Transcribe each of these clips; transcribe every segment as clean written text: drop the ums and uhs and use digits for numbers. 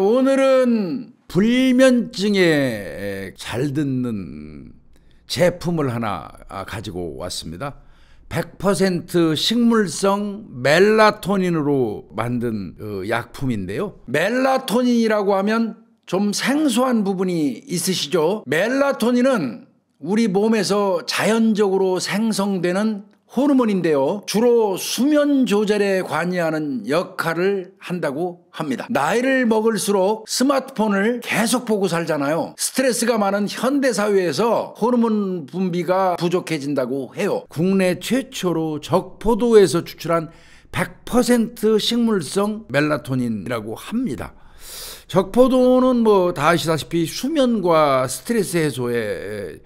오늘은 불면증에 잘 듣는 제품을 하나 가지고 왔습니다. 100% 식물성 멜라토닌으로 만든 약품인데요. 멜라토닌이라고 하면 좀 생소한 부분이 있으시죠? 멜라토닌은 우리 몸에서 자연적으로 생성되는 호르몬인데요. 주로 수면 조절에 관여하는 역할을 한다고 합니다. 나이를 먹을수록 스마트폰을 계속 보고 살잖아요. 스트레스가 많은 현대사회에서 호르몬 분비가 부족해진다고 해요. 국내 최초로 적포도에서 추출한 100% 식물성 멜라토닌이라고 합니다. 적포도는 뭐 다 아시다시피 수면과 스트레스 해소에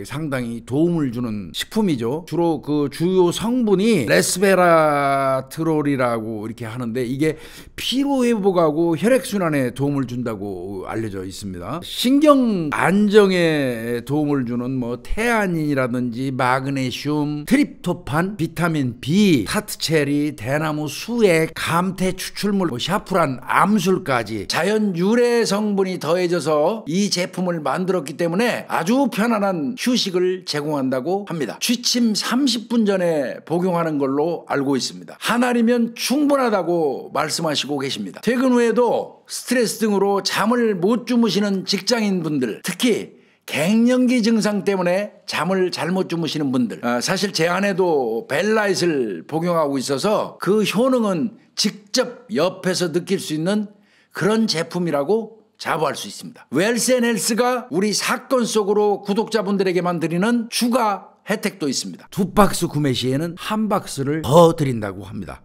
상당히 도움을 주는 식품이죠. 주로 그 주요 성분이 레스베라트롤이라고 이렇게 하는데 이게 피로 회복하고 혈액순환에 도움을 준다고 알려져 있습니다. 신경 안정에 도움을 주는 뭐 테아닌이라든지 마그네슘, 트립토판, 비타민 B, 타트체리, 대나무 수액, 감태 추출물, 샤프란, 암술까지 자연 유래 성분이 더해져서 이 제품을 만들었기 때문에 아주 편안한 휴식을 제공한다고 합니다. 취침 30분 전에 복용하는 걸로 알고 있습니다. 한 알이면 충분하다고 말씀하시고 계십니다. 퇴근 후에도 스트레스 등으로 잠을 못 주무시는 직장인분들, 특히 갱년기 증상 때문에 잠을 잘못 주무시는 분들, 사실 제 아내도 벨라잇을 복용하고 있어서 그 효능은 직접 옆에서 느낄 수 있는 그런 제품이라고 자부할 수 있습니다. 웰스앤헬스가 우리 사건 속으로 구독자분들에게만 드리는 추가 혜택도 있습니다. 2박스 구매 시에는 1박스를 더 드린다고 합니다.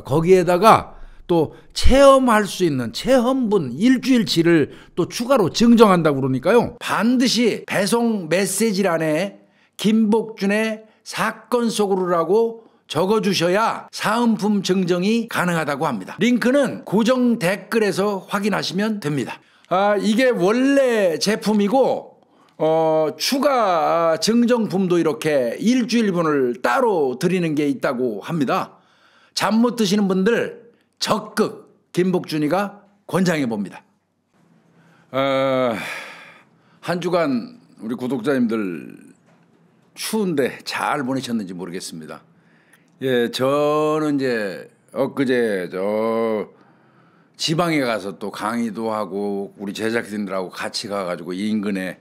거기에다가 또 체험할 수 있는 체험분 일주일치를 또 추가로 증정한다고 그러니까요. 반드시 배송 메시지란에 김복준의 사건 속으로라고 적어주셔야 사은품 증정이 가능하다고 합니다. 링크는 고정 댓글에서 확인하시면 됩니다. 이게 원래 제품이고 추가 증정품도 이렇게 일주일분을 따로 드리는 게 있다고 합니다. 잠 못 드시는 분들 적극 김복준이가 권장해 봅니다. 한 주간 우리 구독자님들 추운데 잘 보내셨는지 모르겠습니다. 예, 저는 이제 엊그제 저 지방에 가서 또 강의도 하고 우리 제작진들하고 같이 가가지고 인근에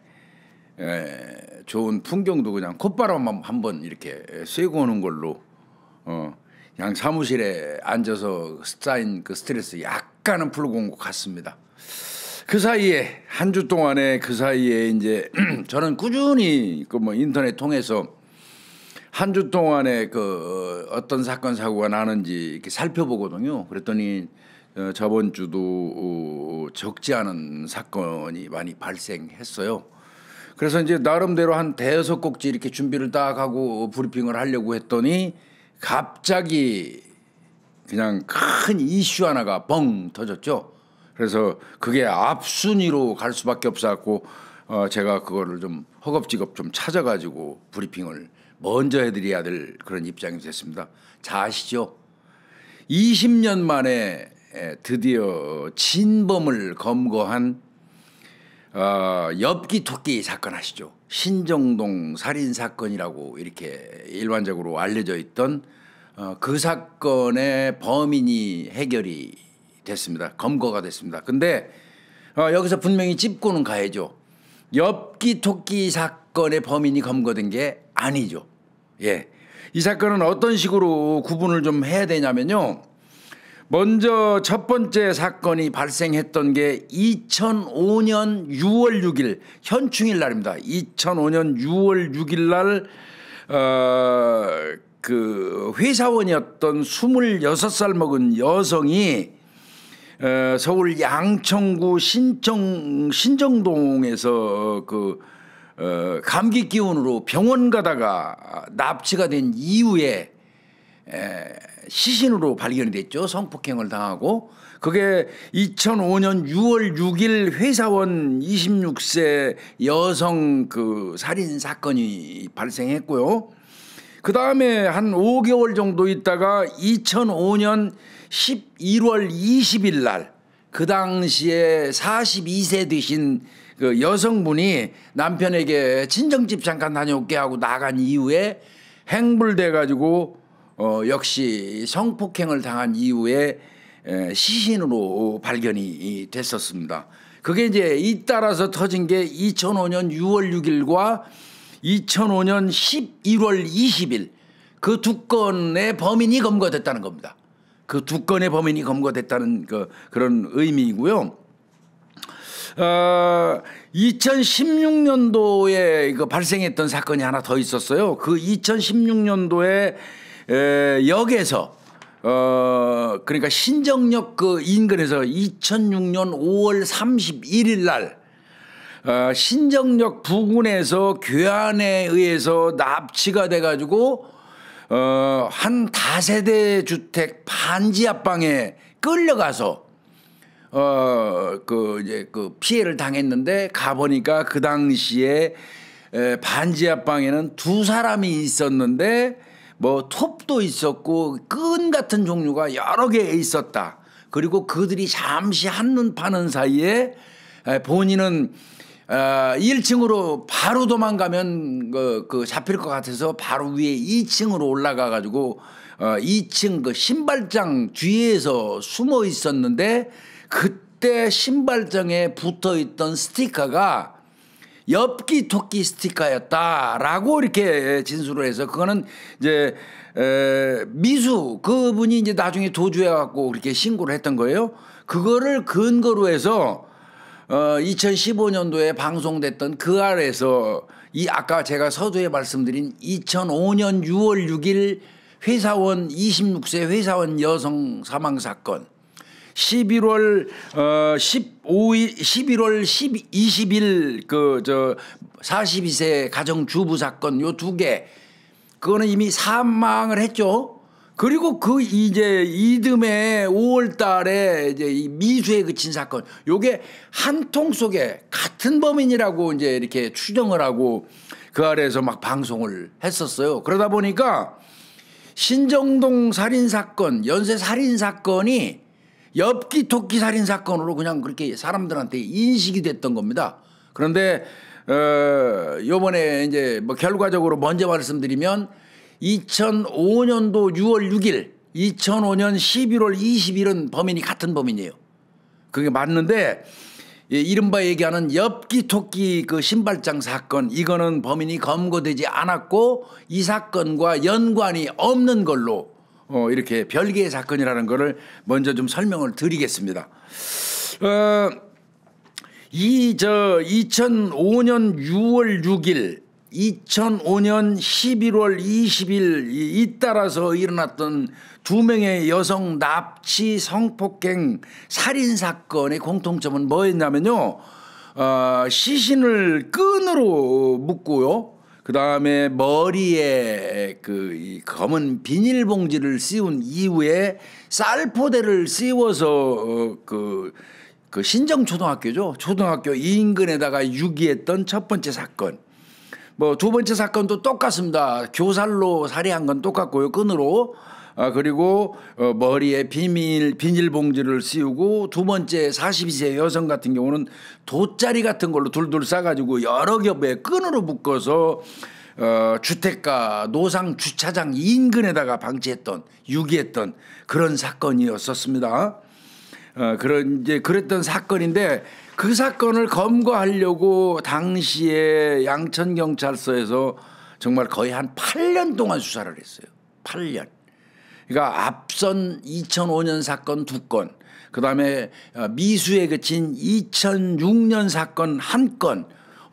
좋은 풍경도 그냥 콧바람 한번 이렇게 쐬고 오는 걸로 그냥 사무실에 앉아서 쌓인 그 스트레스 약간은 풀고 온 것 같습니다. 그 사이에 한 주 동안에 그 사이에 이제 저는 꾸준히 그 뭐 인터넷 통해서 한 주 동안에 그 어떤 사건 사고가 나는지 이렇게 살펴보거든요. 그랬더니 저번 주도 적지 않은 사건이 많이 발생했어요. 그래서 이제 나름대로 한 대여섯 곡지 이렇게 준비를 딱 하고 브리핑을 하려고 했더니 갑자기 그냥 큰 이슈 하나가 뻥 터졌죠. 그래서 그게 앞순위로 갈 수밖에 없었고 제가 그거를 좀 허겁지겁 좀 찾아가지고 브리핑을 먼저 해드려야 될 그런 입장이 됐습니다. 잘 아시죠? 20년 만에 드디어 진범을 검거한 엽기 토끼 사건 아시죠? 신정동 살인 사건이라고 이렇게 일반적으로 알려져 있던 그 사건의 범인이 해결이 됐습니다. 검거가 됐습니다. 근데 여기서 분명히 짚고는 가야죠. 엽기 토끼 사건의 범인이 검거된 게 아니죠. 예, 이 사건은 어떤 식으로 구분을 좀 해야 되냐면요. 먼저 첫 번째 사건이 발생했던 게 2005년 6월 6일 현충일 날입니다. 2005년 6월 6일 날 그 회사원이었던 26살 먹은 여성이 서울 양천구 신정동에서 그 감기 기운으로 병원 가다가 납치가 된 이후에 시신으로 발견이 됐죠. 성폭행을 당하고. 그게 2005년 6월 6일 회사원 26세 여성 그 살인 사건이 발생했고요. 그 다음에 한 5개월 정도 있다가 2005년 11월 20일 날 그 당시에 42세 되신 그 여성분이 남편에게 친정집 잠깐 다녀올게 하고 나간 이후에 행불돼 가지고 역시 성폭행을 당한 이후에 시신으로 발견이 됐었습니다. 그게 이제 잇따라서 터진 게 2005년 6월 6일과 2005년 11월 20일 그 두 건의 범인이 검거됐다는 겁니다. 그 두 건의 범인이 검거됐다는 그런 의미이고요. 2016년도에 발생했던 사건이 하나 더 있었어요. 그 2016년도에 역에서 그러니까 신정역 그 인근에서 2006년 5월 31일 날 신정역 부근에서 괴한에 의해서 납치가 돼가지고 한 다세대 주택 반지 앞방에 끌려가서 이제 그 피해를 당했는데 가보니까 그 당시에 반지 앞방에는 두 사람이 있었는데 뭐 톱도 있었고 끈 같은 종류가 여러 개 있었다. 그리고 그들이 잠시 한눈 파는 사이에 본인은 1층으로 바로 도망가면 그 잡힐 것 같아서 바로 위에 2층으로 올라가 가지고 2층 그 신발장 뒤에서 숨어 있었는데 그때 신발장에 붙어 있던 스티커가 엽기 토끼 스티커였다라고 이렇게 진술을 해서 그거는 이제 미수 그분이 이제 나중에 도주해 갖고 그렇게 신고를 했던 거예요. 그거를 근거로 해서 2015년도에 방송됐던 그 아래에서 이 아까 제가 서두에 말씀드린 2005년 6월 6일 회사원 26세 회사원 여성 사망 사건 11월 20일 그 42세 가정 주부 사건 요 두 개 그거는 이미 사망을 했죠. 그리고 그 이제 이듬해 5월 달에 이제 이 미수에 그친 사건 요게 한 통 속에 같은 범인이라고 이제 이렇게 추정을 하고 그 아래에서 막 방송을 했었어요. 그러다 보니까 신정동 살인 사건, 연쇄 살인 사건이 엽기 토끼 살인 사건으로 그냥 그렇게 사람들한테 인식이 됐던 겁니다. 그런데 요번에 이제 뭐 결과적으로 먼저 말씀드리면 2005년도 6월 6일, 2005년 11월 20일은 범인이 같은 범인이에요. 그게 맞는데 이른바 얘기하는 엽기 토끼 그 신발장 사건 이거는 범인이 검거되지 않았고 이 사건과 연관이 없는 걸로 이렇게 별개의 사건이라는 것을 먼저 좀 설명을 드리겠습니다. 2005년 6월 6일, 2005년 11월 20일 잇따라서 일어났던 두 명의 여성 납치 성폭행 살인 사건의 공통점은 뭐였냐면요. 시신을 끈으로 묶고요. 그 다음에 머리에 그 검은 비닐봉지를 씌운 이후에 쌀포대를 씌워서 그 신정초등학교죠. 초등학교 인근에다가 유기했던 첫 번째 사건. 뭐 두 번째 사건도 똑같습니다. 교살로 살해한 건 똑같고요. 끈으로. 그리고 머리에 비닐봉지를 씌우고 두 번째 42세 여성 같은 경우는 돗자리 같은 걸로 둘둘 싸가지고 여러 겹에 끈으로 묶어서 주택가 노상 주차장 인근에다가 방치했던 유기했던 그런 사건이었었습니다. 그랬던 사건인데 그 사건을 검거하려고 당시에 양천경찰서에서 정말 거의 한 8년 동안 수사를 했어요. 8년. 그러니까 앞선 2005년 사건 2건, 그 다음에 미수에 그친 2006년 사건 1건,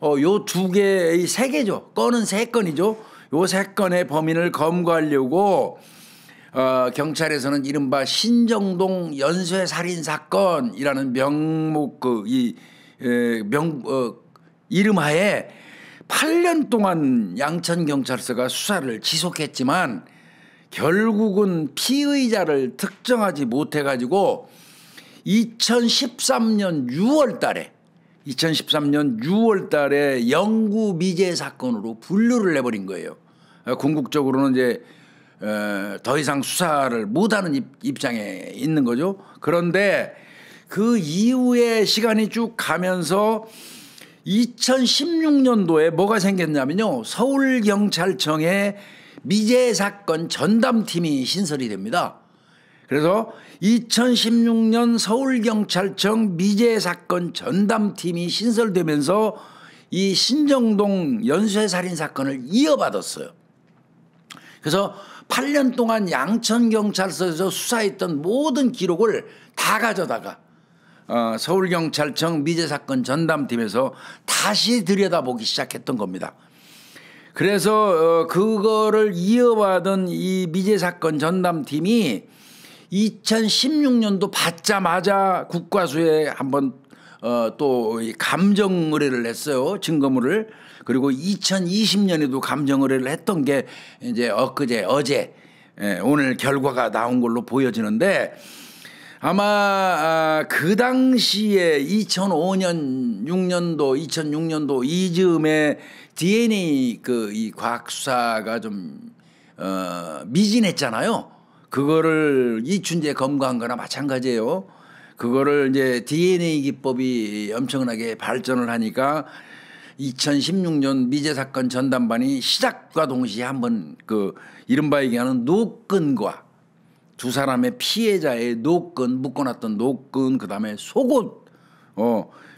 요 두 개의 3개죠. 건은 3건이죠. 요 3건의 범인을 검거하려고 경찰에서는 이른바 신정동 연쇄살인 사건이라는 명목 이름하에 8년 동안 양천경찰서가 수사를 지속했지만 결국은 피의자를 특정하지 못해 가지고 2013년 6월 달에 영구 미제 사건으로 분류를 해버린 거예요. 궁극적으로는 이제 더 이상 수사를 못하는 입장에 있는 거죠. 그런데 그 이후에 시간이 쭉 가면서 2016년도에 뭐가 생겼냐면요. 서울경찰청에 미제 사건 전담팀이 신설이 됩니다. 그래서 2016년 서울경찰청 미제 사건 전담팀이 신설되면서 이 신정동 연쇄살인 사건을 이어받았어요. 그래서 8년 동안 양천경찰서에서 수사했던 모든 기록을 다 가져다가 서울경찰청 미제사건 전담팀에서 다시 들여다보기 시작했던 겁니다. 그래서 그거를 이어받은 이 미제사건 전담팀이 2016년도 받자마자 국과수에 한번 또 감정 의뢰를 했어요. 증거물을. 그리고 2020년에도 감정 의뢰를 했던 게 이제 어제 오늘 결과가 나온 걸로 보여지는데, 아마 그 당시에 2005년, 6년도, 2006년도 이즈음에 DNA 이 과학 수사가 좀 미진했잖아요. 그거를 이춘재 검거한 거나 마찬가지예요. 그거를 이제 DNA 기법이 엄청나게 발전을 하니까 2016년 미제 사건 전담반이 시작과 동시에 한번 이른바 얘기하는 노끈과 두 사람의 피해자의 노끈, 묶어놨던 노끈, 그 다음에 속옷,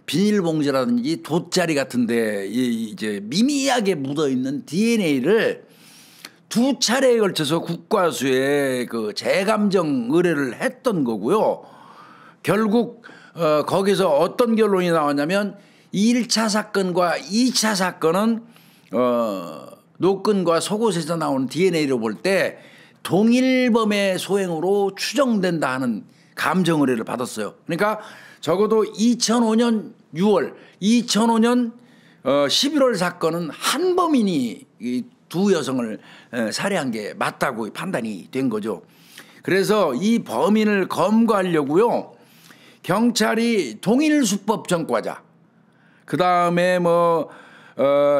비닐봉지라든지 돗자리 같은데 이제 미미하게 묻어있는 DNA를 두 차례에 걸쳐서 국과수에 재감정 의뢰를 했던 거고요. 결국 거기서 어떤 결론이 나왔냐면 1차 사건과 2차 사건은 노끈과 속옷에서 나온 DNA를 볼 때 동일범의 소행으로 추정된다 하는 감정 의뢰를 받았어요. 그러니까 적어도 2005년 6월, 2005년 11월 사건은 한 범인이 이 두 여성을 살해한 게 맞다고 판단이 된 거죠. 그래서 이 범인을 검거하려고요, 경찰이 동일수법 전과자, 그 다음에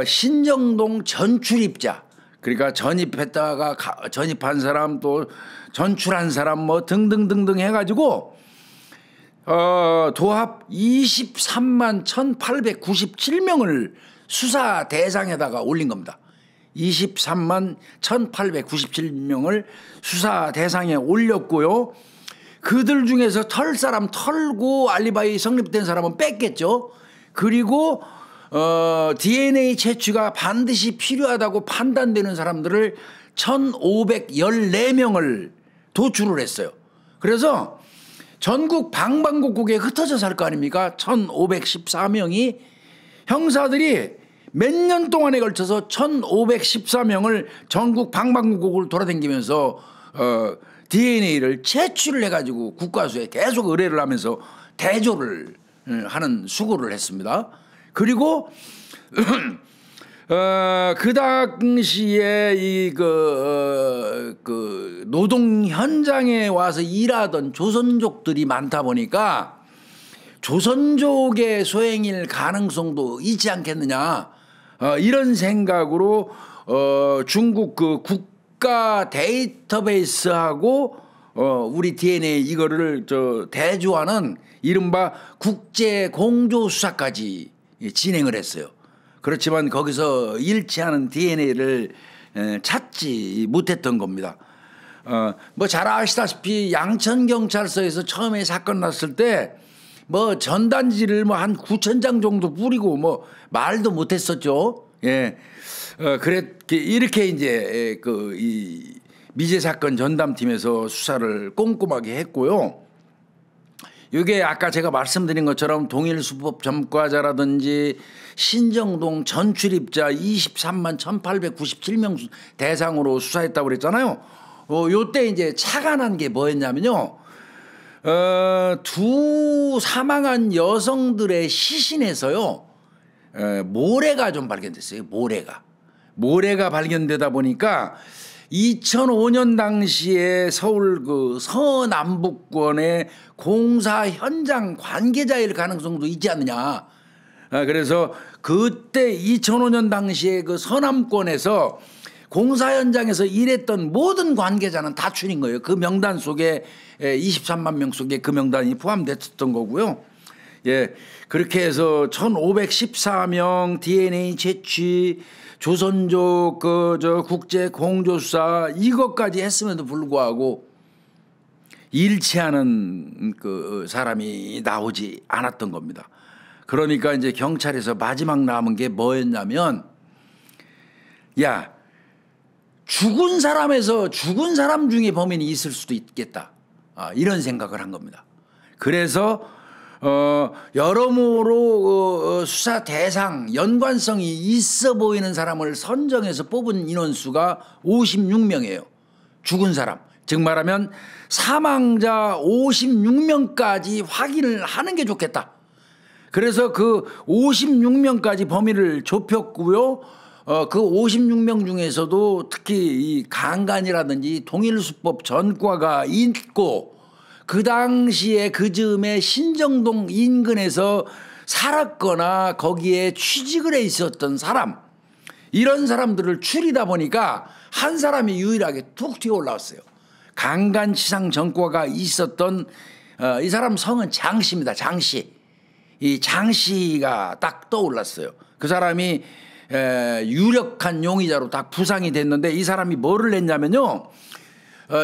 신정동 전출입자, 그러니까 전입했다가 전입한 사람, 또 전출한 사람 등등등등 해가지고 도합 23만 1897명을 수사 대상에다가 올린 겁니다. 23만 1897명을 수사 대상에 올렸고요. 그들 중에서 털 사람 털고 알리바이 성립된 사람은 뺐겠죠. 그리고 DNA 채취가 반드시 필요하다고 판단되는 사람들을 1514명을 도출을 했어요. 그래서 전국 방방곡곡에 흩어져 살 거 아닙니까? 1514명이 형사들이 몇 년 동안에 걸쳐서 1514명을 전국 방방곡곡을 돌아다니면서 DNA를 채취를 해가지고 국과수에 계속 의뢰를 하면서 대조를 하는 수고를 했습니다. 그리고 그 당시에 노동 현장에 와서 일하던 조선족들이 많다 보니까 조선족의 소행일 가능성도 있지 않겠느냐, 이런 생각으로 중국 국가 데이터베이스하고 우리 DNA 이거를 대조하는 이른바 국제 공조 수사까지 진행을 했어요. 그렇지만 거기서 일치하는 DNA를 찾지 못했던 겁니다. 잘 아시다시피 양천경찰서에서 처음에 사건 났을 때 전단지를 한 9,000장 정도 뿌리고 말도 못했었죠. 예. 이렇게 이제 이 미제 사건 전담팀에서 수사를 꼼꼼하게 했고요. 이게 아까 제가 말씀드린 것처럼 동일수법 전과자라든지 신정동 전출입자 23만 1897명 대상으로 수사했다고 그랬잖아요. 요때 이제 착안한 게 뭐였냐면요, 두 사망한 여성들의 시신에서요, 모래가 좀 발견됐어요. 모래가 발견되다 보니까 2005년 당시에 서울 서남북권의 공사 현장 관계자일 가능성도 있지 않느냐. 그래서 그때 2005년 당시에 서남권에서 공사 현장에서 일했던 모든 관계자는 다 추린 거예요. 그 명단 속에 23만 명 속에 그 명단이 포함됐었던 거고요. 예, 그렇게 해서 1514명 DNA 채취, 조선족 국제 공조사 이것까지 했음에도 불구하고 일치하는 그 사람이 나오지 않았던 겁니다. 그러니까 이제 경찰에서 마지막 남은 게 뭐였냐면, 야, 죽은 사람에서 죽은 사람 중에 범인이 있을 수도 있겠다. 이런 생각을 한 겁니다. 그래서 여러모로 수사 대상 연관성이 있어 보이는 사람을 선정해서 뽑은 인원수가 56명이에요. 죽은 사람. 즉 말하면 사망자 56명까지 확인을 하는 게 좋겠다. 그래서 그 56명까지 범위를 좁혔고요. 그 56명 중에서도 특히 이 강간이라든지 동일수법 전과가 있고 그 당시에 그 즈음에 신정동 인근에서 살았거나 거기에 취직을 해 있었던 사람, 이런 사람들을 추리다 보니까 한 사람이 유일하게 툭 튀어 올라왔어요. 강간치상 전과가 있었던 이 사람 성은 장씨입니다. 장씨. 이 장씨가 딱 떠올랐어요. 그 사람이 유력한 용의자로 딱 부상이 됐는데, 이 사람이 뭐를 했냐면요.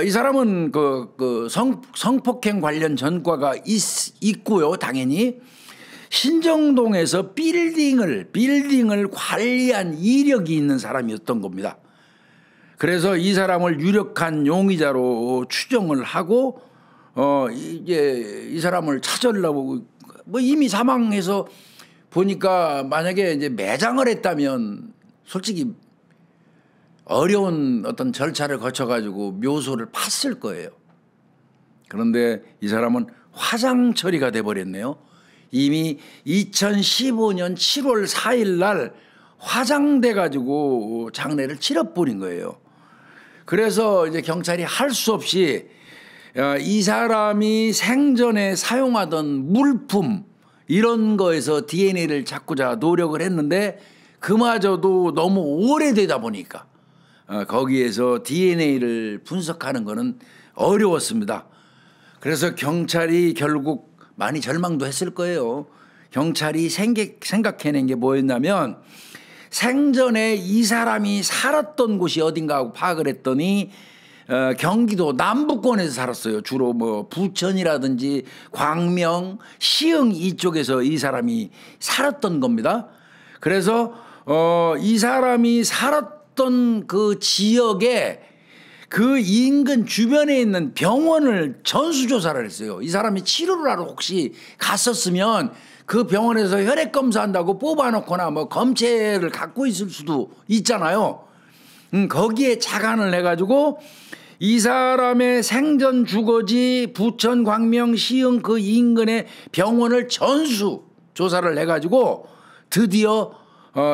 이 사람은 성폭행 관련 전과가 있고요. 당연히 신정동에서 빌딩을 관리한 이력이 있는 사람이었던 겁니다. 그래서 이 사람을 유력한 용의자로 추정을 하고 이제 이 사람을 찾으려고 뭐 이미 사망해서 보니까 만약에 이제 매장을 했다면 솔직히 어려운 어떤 절차를 거쳐가지고 묘소를 팠을 거예요. 그런데 이 사람은 화장 처리가 돼버렸네요. 이미 2015년 7월 4일 날 화장돼가지고 장례를 치러버린 거예요. 그래서 이제 경찰이 할 수 없이 이 사람이 생전에 사용하던 물품 이런 거에서 DNA를 찾고자 노력을 했는데 그마저도 너무 오래되다 보니까 거기에서 DNA를 분석하는 거는 어려웠습니다. 그래서 경찰이 결국 많이 절망도 했을 거예요. 경찰이 생각해낸 게 뭐였냐면, 생전에 이 사람이 살았던 곳이 어딘가 하고 파악을 했더니 경기도 남부권에서 살았어요. 주로 뭐 부천이라든지 광명, 시흥 이쪽에서 이 사람이 살았던 겁니다. 그래서 이 사람이 살았던 그 지역에 그 인근 주변에 있는 병원을 전수조사를 했어요. 이 사람이 치료를 하러 혹시 갔었으면 그 병원에서 혈액 검사한다고 뽑아놓거나 뭐 검체를 갖고 있을 수도 있잖아요. 거기에 착안을 해가지고 이 사람의 생전 주거지 부천, 광명, 시흥 그 인근의 병원을 전수 조사를 해가지고 드디어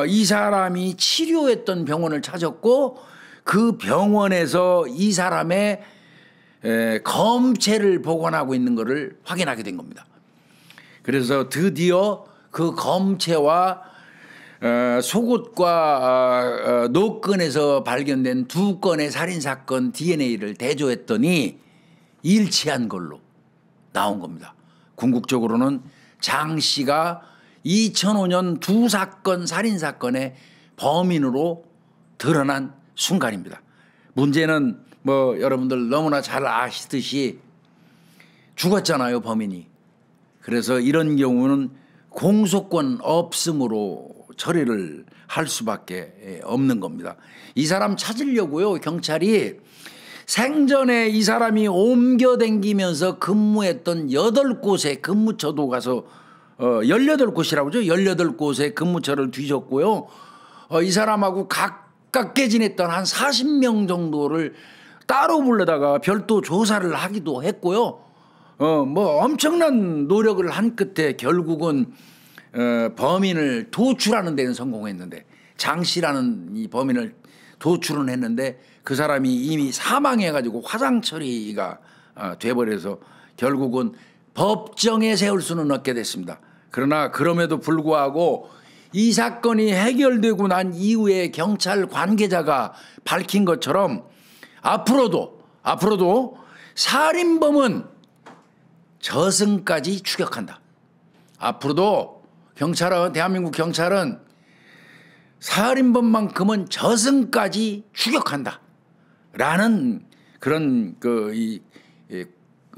이 사람이 치료했던 병원을 찾았고, 그 병원에서 이 사람의 검체를 복원하고 있는 것을 확인하게 된 겁니다. 그래서 드디어 그 검체와 속옷과 노끈에서 발견된 2건의 살인사건 DNA를 대조했더니 일치한 걸로 나온 겁니다. 궁극적으로는 장 씨가 2005년 2사건 살인사건의 범인으로 드러난 순간입니다. 문제는 뭐 여러분들 너무나 잘 아시듯이 죽었잖아요, 범인이. 그래서 이런 경우는 공소권 없음으로 처리를 할 수밖에 없는 겁니다. 이 사람 찾으려고요, 경찰이 생전에 이 사람이 옮겨다니면서 근무했던 8곳의 근무처도 가서 18곳이라고 하죠. 18곳의 근무처를 뒤졌고요. 이 사람하고 가깝게 지냈던 한 40명 정도를 따로 불러다가 별도 조사를 하기도 했고요. 뭐 엄청난 노력을 한 끝에 결국은 범인을 도출하는 데는 성공했는데, 장 씨라는 이 범인을 도출은 했는데 그 사람이 이미 사망해가지고 화상 처리가 돼버려서 결국은 법정에 세울 수는 없게 됐습니다. 그러나 그럼에도 불구하고 이 사건이 해결되고 난 이후에 경찰 관계자가 밝힌 것처럼 앞으로도 살인범은 저승까지 추격한다. 앞으로도 대한민국 경찰은 살인범만큼은 저승까지 추격한다. 라는 그런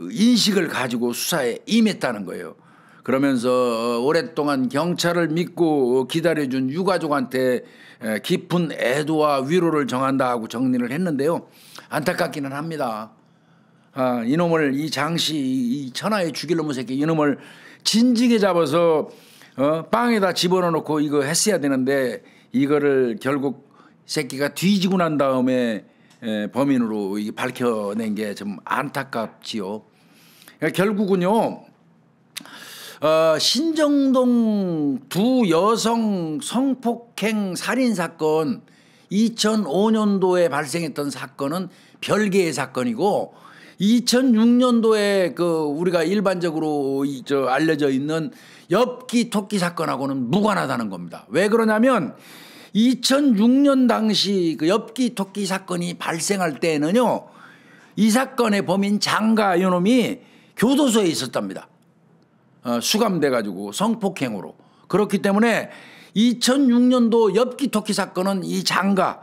인식을 가지고 수사에 임했다는 거예요. 그러면서 오랫동안 경찰을 믿고 기다려준 유가족한테 깊은 애도와 위로를 정한다 하고 정리를 했는데요. 안타깝기는 합니다. 이놈을, 이 장씨, 이 천하의 죽일 놈의 새끼, 이놈을 진지게 잡아서 빵에다 집어넣어 놓고 이거 했어야 되는데, 이거를 결국 새끼가 뒤지고 난 다음에 범인으로 밝혀낸 게 좀 안타깝지요. 결국은요, 신정동 두 여성 성폭행 살인 사건, 2005년도에 발생했던 사건은 별개의 사건이고, 2006년도에 우리가 일반적으로 알려져 있는 엽기 토끼 사건하고는 무관하다는 겁니다. 왜 그러냐면 2006년 당시 엽기 토끼 사건이 발생할 때에는요, 이 사건의 범인 장가 이놈이 교도소에 있었답니다. 수감돼 가지고 성폭행으로. 그렇기 때문에 2006년도 엽기 토끼 사건은 이 장가,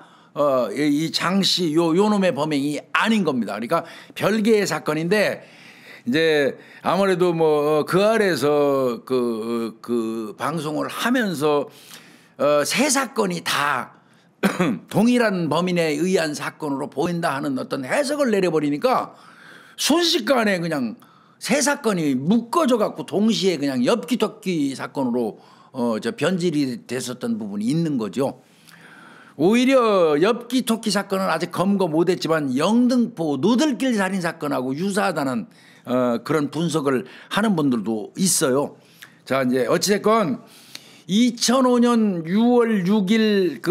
이 장씨 요 놈의 범행이 아닌 겁니다. 그러니까 별개의 사건인데, 이제 아무래도 그 아래에서 그 방송을 하면서 세 사건이 다 동일한 범인에 의한 사건으로 보인다 하는 어떤 해석을 내려버리니까 순식간에 그냥 세 사건이 묶어져 갖고 동시에 그냥 엽기토끼 사건으로 변질이 됐었던 부분이 있는 거죠. 오히려 엽기토끼 사건은 아직 검거 못했지만 영등포 노들길 살인 사건하고 유사하다는 그런 분석을 하는 분들도 있어요. 자, 이제 어찌됐건 2005년 6월 6일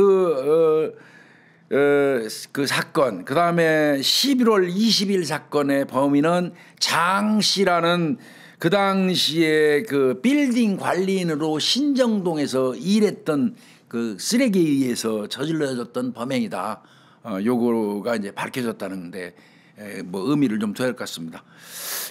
그 사건, 그 다음에 11월 20일 사건의 범인은 장 씨라는 그 당시에 그 빌딩 관리인으로 신정동에서 일했던 그 쓰레기에 의해서 저질러졌던 범행이다. 요거가 이제 밝혀졌다는데 의미를 좀 둬야 할 것 같습니다.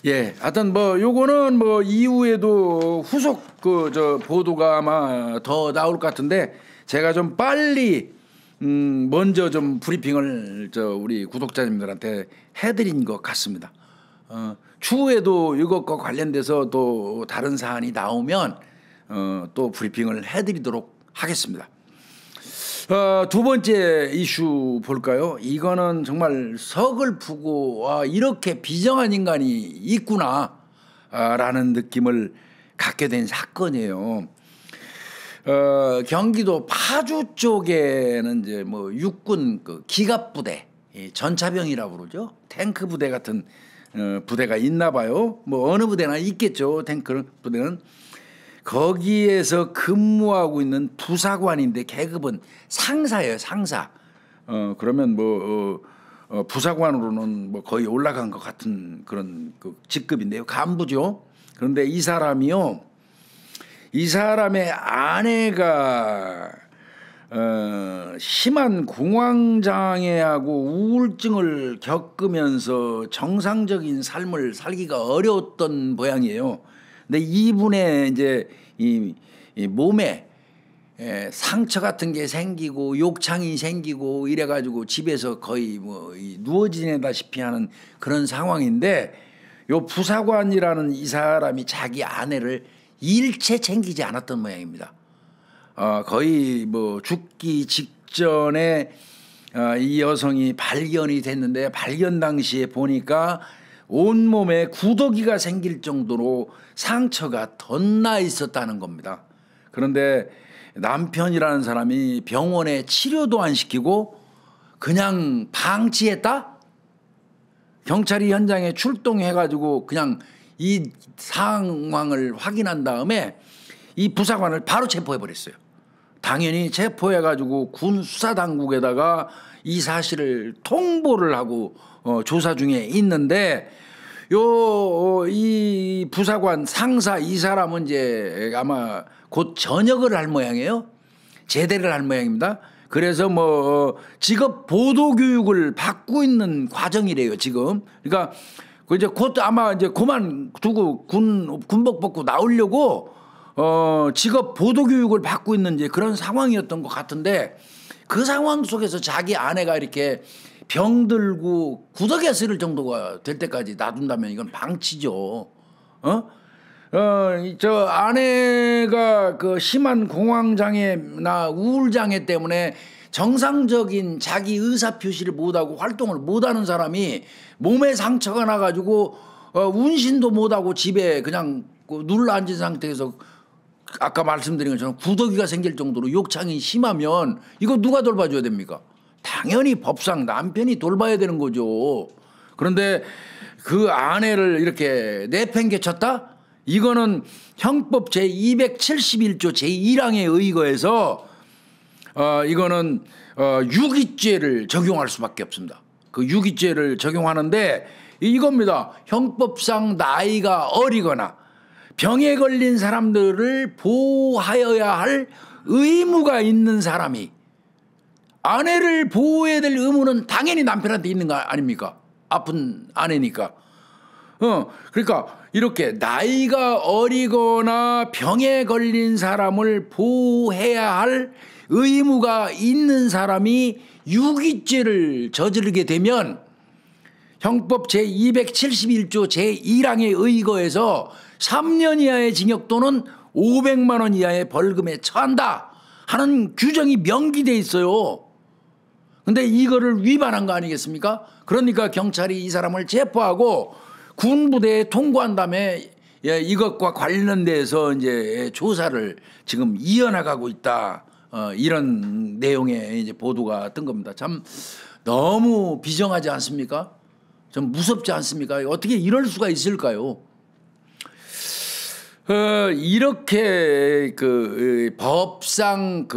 예, 하여튼 요거는 이후에도 후속 보도가 아마 더 나올 것 같은데, 제가 좀 빨리 먼저 좀 브리핑을 우리 구독자님들한테 해드린 것 같습니다. 추후에도 이것과 관련돼서 또 다른 사안이 나오면 또 브리핑을 해드리도록 하겠습니다. 두 번째 이슈 볼까요? 이거는 정말 서글프고 이렇게 비정한 인간이 있구나 라는 느낌을 갖게 된 사건이에요. 경기도 파주 쪽에는 이제 육군 기갑부대, 전차병이라고 그러죠. 탱크 부대 같은 부대가 있나 봐요. 어느 부대나 있겠죠. 탱크 부대는. 거기에서 근무하고 있는 부사관인데 계급은 상사예요, 상사. 그러면 부사관으로는 거의 올라간 것 같은 그런 직급인데요. 간부죠. 그런데 이 사람이요, 이 사람의 아내가 심한 공황장애하고 우울증을 겪으면서 정상적인 삶을 살기가 어려웠던 모양이에요. 근데 이분의 이제 이 몸에 상처 같은 게 생기고 욕창이 생기고 이래가지고 집에서 거의 누워 지내다시피 하는 그런 상황인데, 요 부사관이라는 이 사람이 자기 아내를 일체 챙기지 않았던 모양입니다. 거의 죽기 직전에 이 여성이 발견이 됐는데, 발견 당시에 보니까 온몸에 구더기가 생길 정도로 상처가 덧나 있었다는 겁니다. 그런데 남편이라는 사람이 병원에 치료도 안 시키고 그냥 방치했다? 경찰이 현장에 출동해가지고 그냥 이 상황을 확인한 다음에 이 부사관을 바로 체포해버렸어요. 당연히 체포해가지고 군 수사당국에다가 이 사실을 통보를 하고 조사 중에 있는데, 이 부사관 상사 이 사람은 이제 아마 곧 전역을 할 모양이에요. 제대를 할 모양입니다. 그래서 뭐 직업 보도 교육을 받고 있는 과정이래요 지금. 그러니까 그 이제 곧 아마 이제 그만두고 군복 벗고 나오려고 직업 보도 교육을 받고 있는 이제 그런 상황이었던 것 같은데, 그 상황 속에서 자기 아내가 이렇게 병들고 구더기가 쓰릴 정도가 될 때까지 놔둔다면 이건 방치죠. 저 아내가 그 심한 공황장애나 우울장애 때문에 정상적인 자기 의사표시를 못하고 활동을 못하는 사람이 몸에 상처가 나가지고 운신도 못하고 집에 그냥 눌러 앉은 상태에서 아까 말씀드린 것처럼 구더기가 생길 정도로 욕창이 심하면 이거 누가 돌봐줘야 됩니까? 당연히 법상 남편이 돌봐야 되는 거죠. 그런데 그 아내를 이렇게 내팽개쳤다? 이거는 형법 제271조 제1항에 의거해서 이거는 유기죄를 적용할 수밖에 없습니다. 그 유기죄를 적용하는데 이겁니다. 형법상 나이가 어리거나 병에 걸린 사람들을 보호하여야 할 의무가 있는 사람이, 아내를 보호해야 될 의무는 당연히 남편한테 있는 거 아닙니까? 아픈 아내니까. 그러니까 이렇게 나이가 어리거나 병에 걸린 사람을 보호해야 할 의무가 있는 사람이 유기죄를 저지르게 되면 형법 제271조 제1항에 의거해서 3년 이하의 징역 또는 500만 원 이하의 벌금에 처한다 하는 규정이 명기돼 있어요. 근데 이거를 위반한 거 아니겠습니까? 그러니까 경찰이 이 사람을 체포하고 군부대에 통고한 다음에 이것과 관련돼서 이제 조사를 지금 이어나가고 있다. 이런 내용의 이제 보도가 뜬 겁니다. 참 너무 비정하지 않습니까? 좀 무섭지 않습니까? 어떻게 이럴 수가 있을까요? 이렇게 법상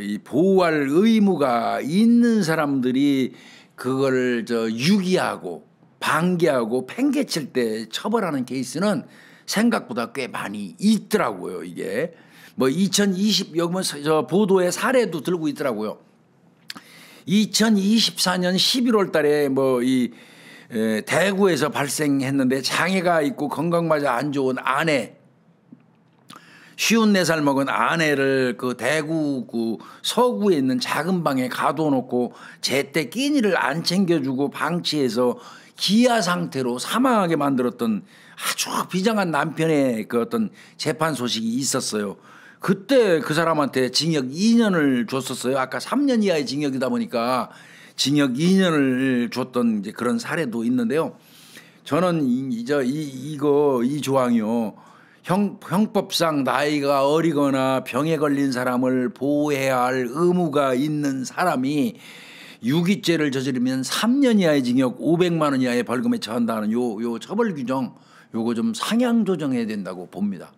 이 보호할 의무가 있는 사람들이 그걸 유기하고 방기하고 팽개칠 때 처벌하는 케이스는 생각보다 꽤 많이 있더라고요. 이게 뭐 2020 여기 저 보도에 사례도 들고 있더라고요. 2024년 11월 달에 뭐 이 대구에서 발생했는데, 장애가 있고 건강마저 안 좋은 아내, 54살 먹은 아내를 그 대구 그 서구에 있는 작은 방에 가둬놓고 제때 끼니를 안 챙겨주고 방치해서 기아 상태로 사망하게 만들었던 아주 비장한 남편의 그 어떤 재판 소식이 있었어요. 그때 그 사람한테 징역 2년을 줬었어요. 아까 3년 이하의 징역이다 보니까 징역 2년을 줬던 이제 그런 사례도 있는데요. 저는 이 조항이요. 형법상 나이가 어리거나 병에 걸린 사람을 보호해야 할 의무가 있는 사람이 유기죄를 저지르면 3년 이하의 징역 500만 원 이하의 벌금에 처한다는 요 처벌 규정, 요거 좀 상향 조정해야 된다고 봅니다.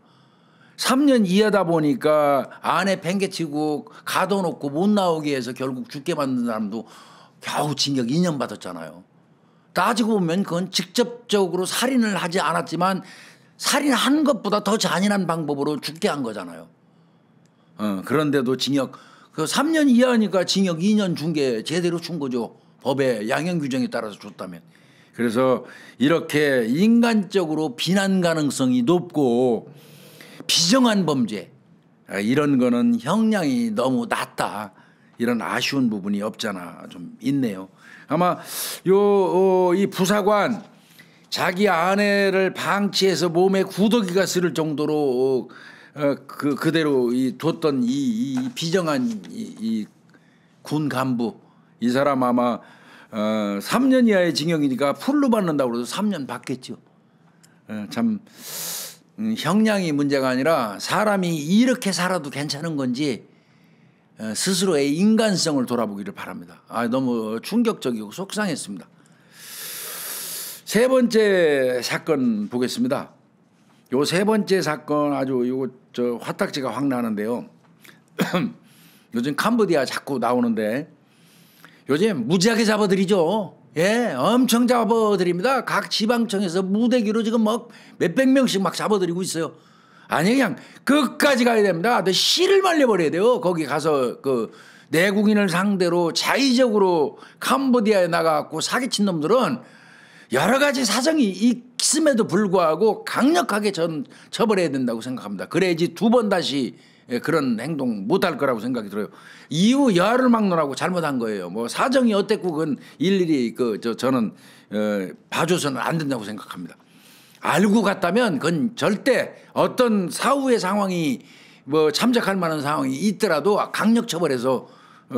3년 이하다 보니까 아내 팽개치고 가둬놓고 못 나오게 해서 결국 죽게 만든 사람도 겨우 징역 2년 받았잖아요. 따지고 보면 그건 직접적으로 살인을 하지 않았지만 살인한 것보다 더 잔인한 방법으로 죽게 한 거잖아요. 그런데도 징역 3년 이하니까 징역 2년 준 게 제대로 준 거죠. 법의 양형 규정에 따라서 줬다면. 그래서 이렇게 인간적으로 비난 가능성이 높고 비정한 범죄, 이런 거는 형량이 너무 낮다. 이런 아쉬운 부분이 없잖아 좀 있네요. 아마 이 부사관 자기 아내를 방치해서 몸에 구더기가 쓰를 정도로 그대로 뒀던 이 비정한 이 군 간부, 이 사람 아마 3년 이하의 징역이니까 풀로 받는다고 그래도 3년 받겠죠. 참 형량이 문제가 아니라 사람이 이렇게 살아도 괜찮은 건지 스스로의 인간성을 돌아보기를 바랍니다. 너무 충격적이고 속상했습니다. 세 번째 사건 보겠습니다. 요 세 번째 사건 아주 화딱지가 확 나는데요. 요즘 캄보디아 자꾸 나오는데 요즘 무지하게 잡아들이죠. 예, 엄청 잡아들입니다. 각 지방청에서 무대기로 지금 막 몇백 명씩 막 잡아들이고 있어요. 아니 그냥 끝까지 가야 됩니다. 씨를 말려버려야 돼요. 거기 가서 그 내국인을 상대로 자의적으로 캄보디아에 나가갖고 사기친 놈들은 여러 가지 사정이 있음에도 불구하고 강력하게 전 처벌해야 된다고 생각합니다. 그래야지 두 번 다시 그런 행동 못할 거라고 생각이 들어요. 이후 열을 막론하고 잘못한 거예요. 뭐 사정이 어땠고 그건 일일이 저는 봐줘서는 안 된다고 생각합니다. 알고 갔다면 그건 절대 어떤 사후의 상황이 뭐 참작할 만한 상황이 있더라도 강력 처벌해서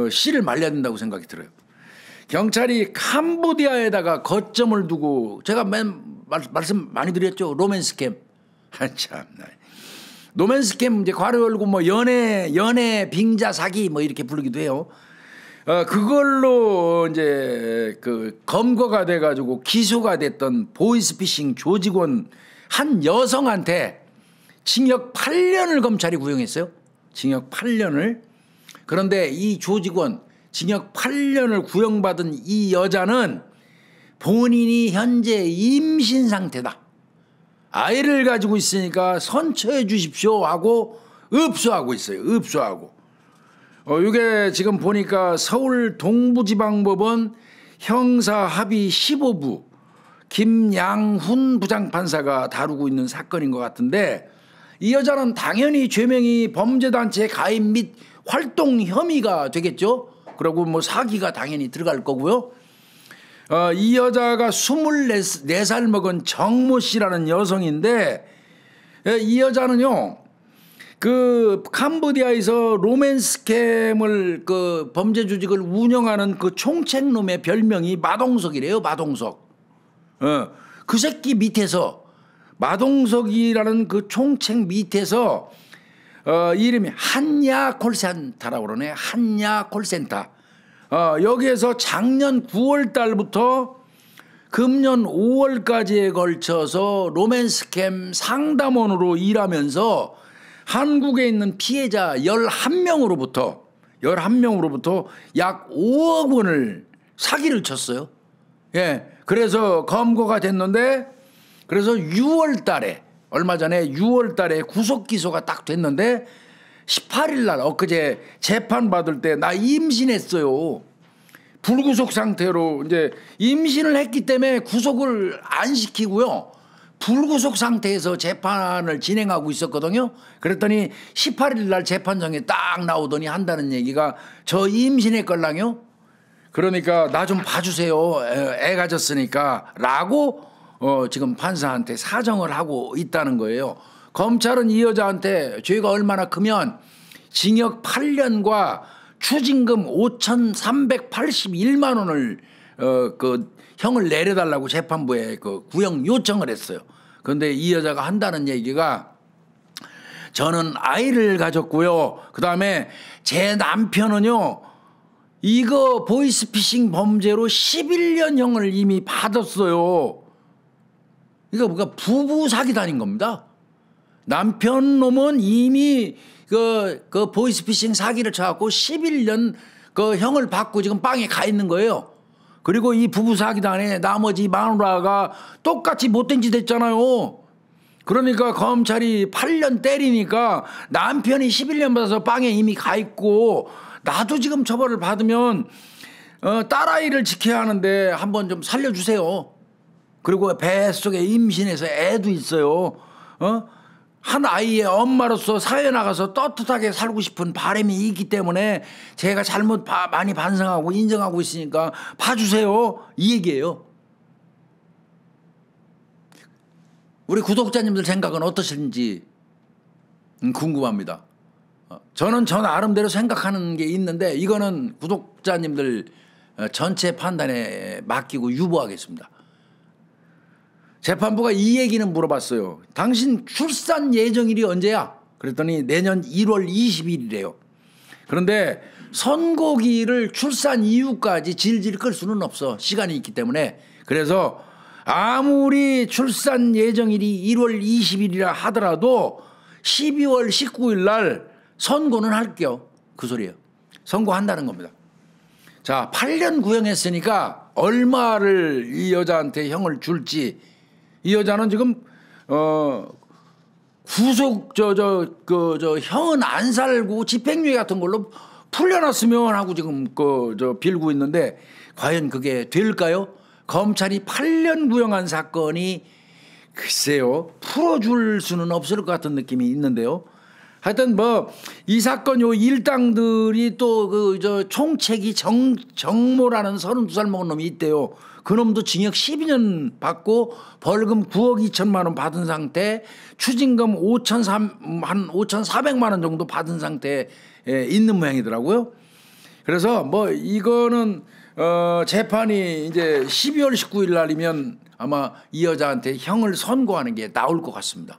씨를 말려야 된다고 생각이 들어요. 경찰이 캄보디아에다가 거점을 두고 제가 말씀 많이 드렸죠. 로맨스 캠. 참. 로맨스 캠 이제 괄호 열고 뭐 연애 빙자 사기 뭐 이렇게 부르기도 해요. 그걸로 이제 그 검거가 돼 가지고 기소가 됐던 보이스피싱 조직원 한 여성한테 징역 8년을 검찰이 구형했어요. 징역 8년을. 그런데 이 조직원 징역 8년을 구형받은 이 여자는 본인이 현재 임신 상태다. 아이를 가지고 있으니까 선처해 주십시오 하고 읍소하고 있어요. 읍소하고. 이게 지금 보니까 서울 동부지방법원 형사합의 15부 김양훈 부장판사가 다루고 있는 사건인 것 같은데 이 여자는 당연히 죄명이 범죄단체 가입 및 활동 혐의가 되겠죠. 그리고 뭐 사기가 당연히 들어갈 거고요. 이 여자가 24살 먹은 정모 씨라는 여성인데 이 여자는요. 그 캄보디아에서 로맨스 캠을 그 범죄 조직을 운영하는 그 총책놈의 별명이 마동석이래요. 마동석. 그 새끼 밑에서 마동석이라는 그 총책 밑에서 이름이 한야 콜센터라고 그러네. 한야 콜센터. 여기에서 작년 9월 달부터 금년 5월까지에 걸쳐서 로맨스캠 상담원으로 일하면서 한국에 있는 피해자 11명으로부터 약 5억 원을 사기를 쳤어요. 예. 그래서 검거가 됐는데 그래서 6월 달에 얼마 전에 6월 달에 구속 기소가 딱 됐는데 18일 날 엊그제 재판 받을 때 나 임신했어요. 불구속 상태로 이제 임신을 했기 때문에 구속을 안 시키고요. 불구속 상태에서 재판을 진행하고 있었거든요. 그랬더니 18일 날 재판정에 딱 나오더니 한다는 얘기가 저 임신했걸랑요. 그러니까 나 좀 봐주세요. 애 가졌으니까 라고 지금 판사한테 사정을 하고 있다는 거예요. 검찰은 이 여자한테 죄가 얼마나 크면 징역 8년과 추징금 5,381만 원을 그 형을 내려달라고 재판부에 그 구형 요청을 했어요. 그런데 이 여자가 한다는 얘기가 저는 아이를 가졌고요. 그다음에 제 남편은요. 이거 보이스피싱 범죄로 11년형을 이미 받았어요. 이거 뭔가 부부 사기단인 겁니다. 남편 놈은 이미 그 보이스피싱 사기를 쳐갖고 11년 그 형을 받고 지금 빵에 가 있는 거예요. 그리고 이 부부 사기단에 나머지 마누라가 똑같이 못된 짓 했잖아요. 그러니까 검찰이 8년 때리니까 남편이 11년 받아서 빵에 이미 가 있고 나도 지금 처벌을 받으면 딸아이를 지켜야 하는데 한번 좀 살려주세요. 그리고 뱃속에 임신해서 애도 있어요. 한 아이의 엄마로서 사회 나가서 떳떳하게 살고 싶은 바람이 있기 때문에 제가 잘못 많이 반성하고 인정하고 있으니까 봐주세요. 이 얘기예요. 우리 구독자님들 생각은 어떠신지 궁금합니다. 저는 저 나름대로 생각하는 게 있는데 이거는 구독자님들 전체 판단에 맡기고 유보하겠습니다. 재판부가 이 얘기는 물어봤어요. 당신 출산 예정일이 언제야? 그랬더니 내년 1월 20일이래요. 그런데 선고기일을 출산 이후까지 질질 끌 수는 없어. 시간이 있기 때문에. 그래서 아무리 출산 예정일이 1월 20일이라 하더라도 12월 19일 날 선고는 할게요. 그 소리예요. 선고한다는 겁니다. 자, 8년 구형했으니까 얼마를 이 여자한테 형을 줄지 이 여자는 지금 후속 형은 안 살고 집행유예 같은 걸로 풀려났으면 하고 지금 빌고 있는데 과연 그게 될까요? 검찰이 8년 구형한 사건이 글쎄요 풀어줄 수는 없을 것 같은 느낌이 있는데요. 하여튼 뭐 이 사건 요 일당들이 또 총책이 정모라는 32살 먹은 놈이 있대요. 그 놈도 징역 12년 받고 벌금 9억 2천만 원 받은 상태, 추징금 한 5,400만 원 정도 받은 상태에 있는 모양이더라고요. 그래서 뭐 이거는 재판이 이제 12월 19일 날이면 아마 이 여자한테 형을 선고하는 게 나올 것 같습니다.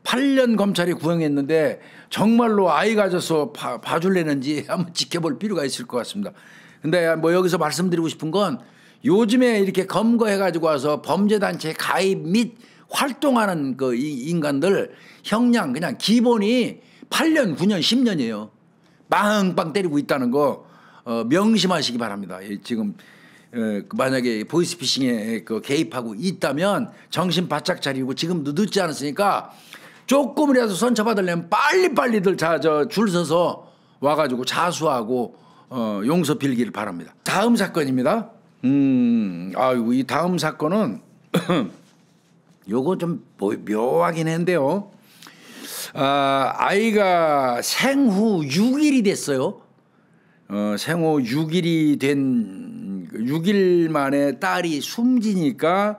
8년 검찰이 구형했는데 정말로 아이 가져서 봐줄래는지 한번 지켜볼 필요가 있을 것 같습니다. 근데 뭐 여기서 말씀드리고 싶은 건 요즘에 이렇게 검거해가지고 와서 범죄단체 가입 및 활동하는 그 인간들 형량 그냥 기본이 8년, 9년, 10년이에요. 빵빵 때리고 있다는 거 명심하시기 바랍니다. 지금 만약에 보이스피싱에 개입하고 있다면 정신 바짝 차리고 지금도 늦지 않았으니까 조금이라도 선처받으려면 빨리빨리들 줄 서서 와가지고 자수하고 용서 빌기를 바랍니다. 다음 사건입니다. 아이고 이 다음 사건은 요거 좀 묘하긴 한데요. 아이가 생후 6일이 됐어요. 생후 6일이 된 6일 만에 딸이 숨지니까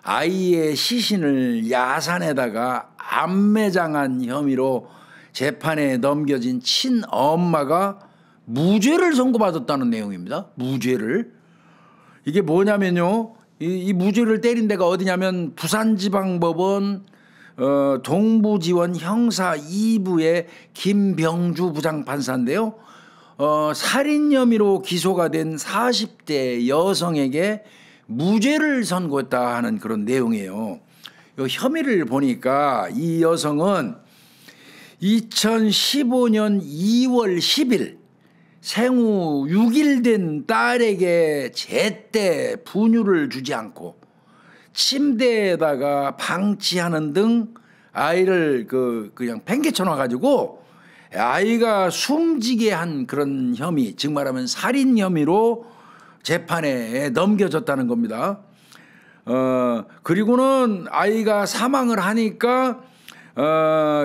아이의 시신을 야산에다가 암매장한 혐의로 재판에 넘겨진 친엄마가 무죄를 선고받았다는 내용입니다. 무죄를. 이게 뭐냐면요. 이 무죄를 때린 데가 어디냐면 부산지방법원 동부지원 형사 2부의 김병주 부장판사인데요. 살인 혐의로 기소가 된 40대 여성에게 무죄를 선고했다 하는 그런 내용이에요. 이 혐의를 보니까 이 여성은 2015년 2월 10일 생후 6일 된 딸에게 제때 분유를 주지 않고 침대에다가 방치하는 등 아이를 그냥 팽개쳐 놔가지고 아이가 숨지게 한 그런 혐의, 즉 말하면 살인 혐의로 재판에 넘겨졌다는 겁니다. 그리고는 아이가 사망을 하니까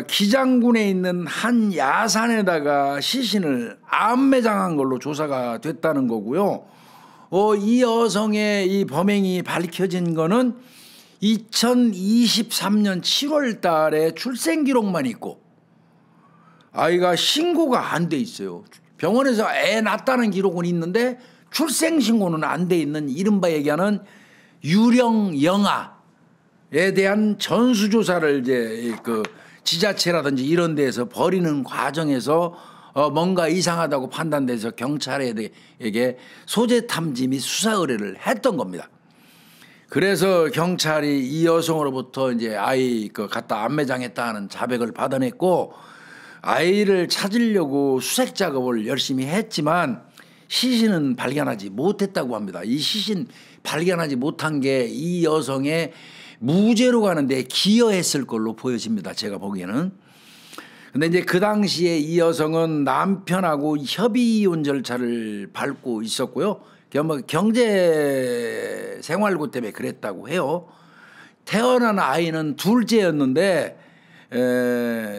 기장군에 있는 한 야산에다가 시신을 암매장한 걸로 조사가 됐다는 거고요. 이 여성의 이 범행이 밝혀진 거는 2023년 7월 달에 출생 기록만 있고 아이가 신고가 안 돼 있어요. 병원에서 애 낳았다는 기록은 있는데 출생 신고는 안 돼 있는 이른바 얘기하는 유령 영아에 대한 전수조사를 이제 지자체라든지 이런 데에서 벌이는 과정에서 뭔가 이상하다고 판단돼서 경찰에게 소재 탐지 및 수사 의뢰를 했던 겁니다. 그래서 경찰이 이 여성으로부터 이제 아이 갖다 암매장했다 하는 자백을 받아냈고 아이를 찾으려고 수색 작업을 열심히 했지만 시신은 발견하지 못했다고 합니다. 이 시신 발견하지 못한 게 이 여성의 무죄로 가는데 기여했을 걸로 보여집니다. 제가 보기에는. 근데 이제 그 당시에 이 여성은 남편하고 협의 이혼 절차를 밟고 있었고요. 경제 생활고 때문에 그랬다고 해요. 태어난 아이는 둘째였는데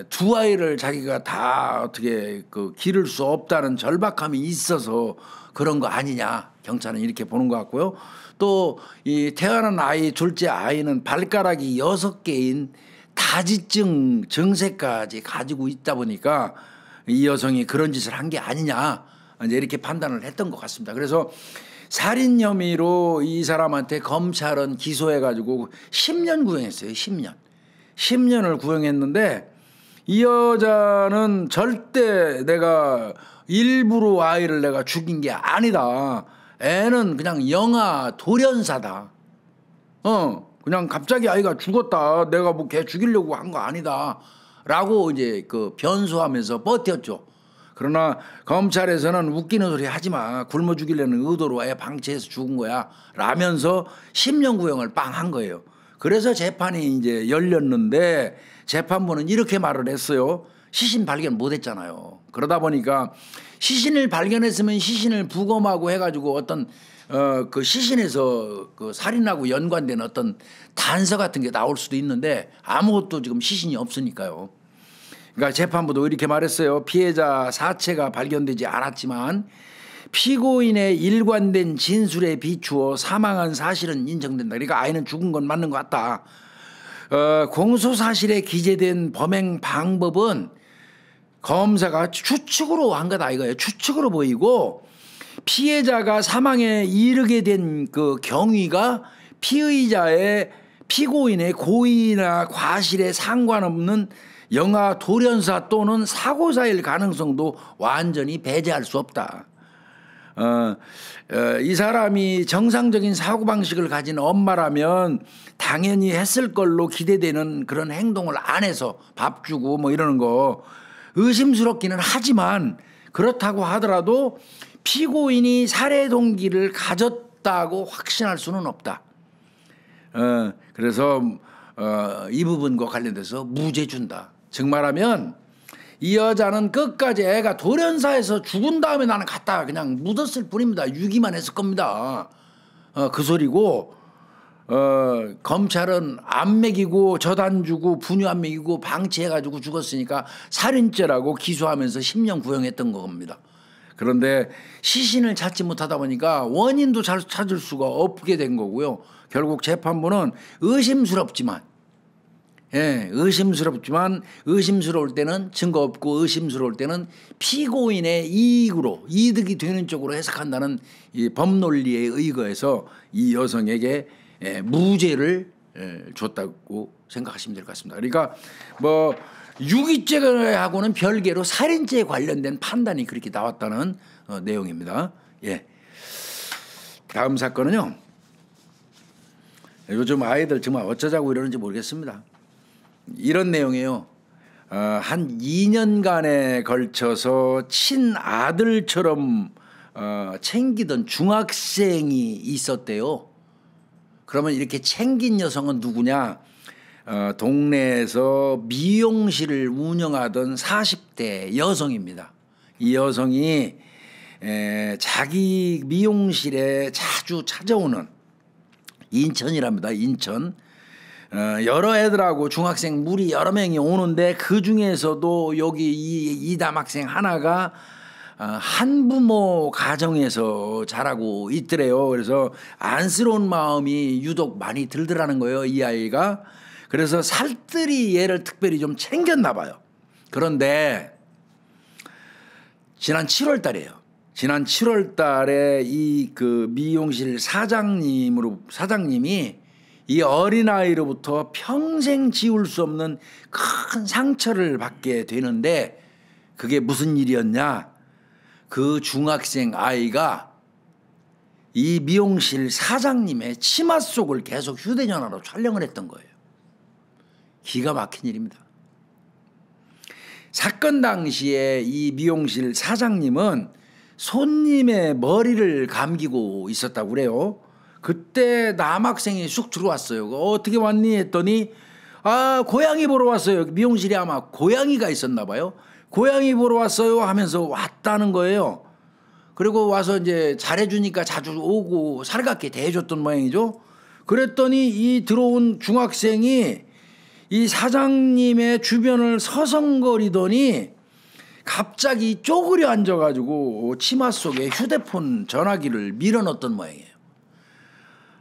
두 아이를 자기가 다 어떻게 기를 수 없다는 절박함이 있어서 그런 거 아니냐. 경찰은 이렇게 보는 것 같고요. 또 이 태어난 아이 둘째 아이는 발가락이 6개인 다지증 증세까지 가지고 있다 보니까 이 여성이 그런 짓을 한 게 아니냐 이제 이렇게 판단을 했던 것 같습니다. 그래서 살인 혐의로 이 사람한테 검찰은 기소해가지고 10년 구형했어요. 10년을 구형했는데 이 여자는 절대 내가 일부러 아이를 내가 죽인 게 아니다. 애는 그냥 영아 돌연사다. 그냥 갑자기 아이가 죽었다. 내가 뭐 걔 죽이려고 한 거 아니다. 라고 이제 변소하면서 버텼죠. 그러나 검찰에서는 웃기는 소리 하지 마. 굶어 죽이려는 의도로 애 방치해서 죽은 거야. 라면서 10년 구형을 빵 한 거예요. 그래서 재판이 이제 열렸는데 재판부는 이렇게 말을 했어요. 시신 발견 못했잖아요. 그러다 보니까 시신을 발견했으면 시신을 부검하고 해가지고 어떤 그 시신에서 그 살인하고 연관된 어떤 단서 같은 게 나올 수도 있는데 아무것도 지금 시신이 없으니까요. 그러니까 재판부도 이렇게 말했어요. 피해자 사체가 발견되지 않았지만 피고인의 일관된 진술에 비추어 사망한 사실은 인정된다. 그러니까 아이는 죽은 건 맞는 것 같다. 공소사실에 기재된 범행 방법은 검사가 추측으로 한 거다 이거예요. 추측으로 보이고 피해자가 사망에 이르게 된 그 경위가 피고인의 고의나 과실에 상관없는 영아 돌연사 또는 사고사일 가능성도 완전히 배제할 수 없다. 이 사람이 정상적인 사고방식을 가진 엄마라면 당연히 했을 걸로 기대되는 그런 행동을 안 해서 밥 주고 뭐 이러는 거 의심스럽기는 하지만 그렇다고 하더라도 피고인이 살해 동기를 가졌다고 확신할 수는 없다. 그래서 이 부분과 관련돼서 무죄 준다. 즉 말하면 이 여자는 끝까지 애가 돌연사에서 죽은 다음에 나는 갔다 그냥 묻었을 뿐입니다. 유기만 했을 겁니다. 그 소리고 검찰은 안 먹이고 젖안 주고 분유 안 먹이고 방치해가지고 죽었으니까 살인죄라고 기소하면서 10년 구형했던 겁니다. 그런데 시신을 찾지 못하다 보니까 원인도 잘 찾을 수가 없게 된 거고요. 결국 재판부는 의심스럽지만 의심스러울 때는 증거 없고 의심스러울 때는 피고인의 이득이 되는 쪽으로 해석한다는 이 법논리에 의거해서 이 여성에게 무죄를 줬다고 생각하시면 될 것 같습니다. 그러니까 뭐 유기죄하고는 별개로 살인죄에 관련된 판단이 그렇게 나왔다는 내용입니다. 예. 다음 사건은요. 요즘 아이들 정말 어쩌자고 이러는지 모르겠습니다. 이런 내용이에요. 한 2년간에 걸쳐서 친아들처럼 챙기던 중학생이 있었대요. 그러면 이렇게 챙긴 여성은 누구냐? 동네에서 미용실을 운영하던 40대 여성입니다. 이 여성이 자기 미용실에 자주 찾아오는 인천이랍니다. 인천. 여러 애들하고 중학생 무리 여러 명이 오는데 그 중에서도 여기 이 남학생 하나가 한부모 가정에서 자라고 있더래요. 그래서 안쓰러운 마음이 유독 많이 들더라는 거예요. 이 아이가. 그래서 살뜰히 얘를 특별히 좀 챙겼나 봐요. 그런데 지난 7월 달이에요. 지난 7월 달에 이 그 미용실 사장님이 이 어린아이로부터 평생 지울 수 없는 큰 상처를 받게 되는데 그게 무슨 일이었냐? 그 중학생 아이가 이 미용실 사장님의 치마 속을 계속 휴대전화로 촬영을 했던 거예요. 기가 막힌 일입니다. 사건 당시에 이 미용실 사장님은 손님의 머리를 감기고 있었다고 그래요. 그때 남학생이 쑥 들어왔어요. 어떻게 왔니 했더니 고양이 보러 왔어요. 미용실에 아마 고양이가 있었나 봐요. 고양이 보러 왔어요 하면서 왔다는 거예요. 그리고 와서 이제 잘해주니까 자주 오고 살갑게 대해줬던 모양이죠. 그랬더니 이 들어온 중학생이 이 사장님의 주변을 서성거리더니 갑자기 쪼그려 앉아가지고 치마 속에 휴대폰 전화기를 밀어넣었던 모양이에요.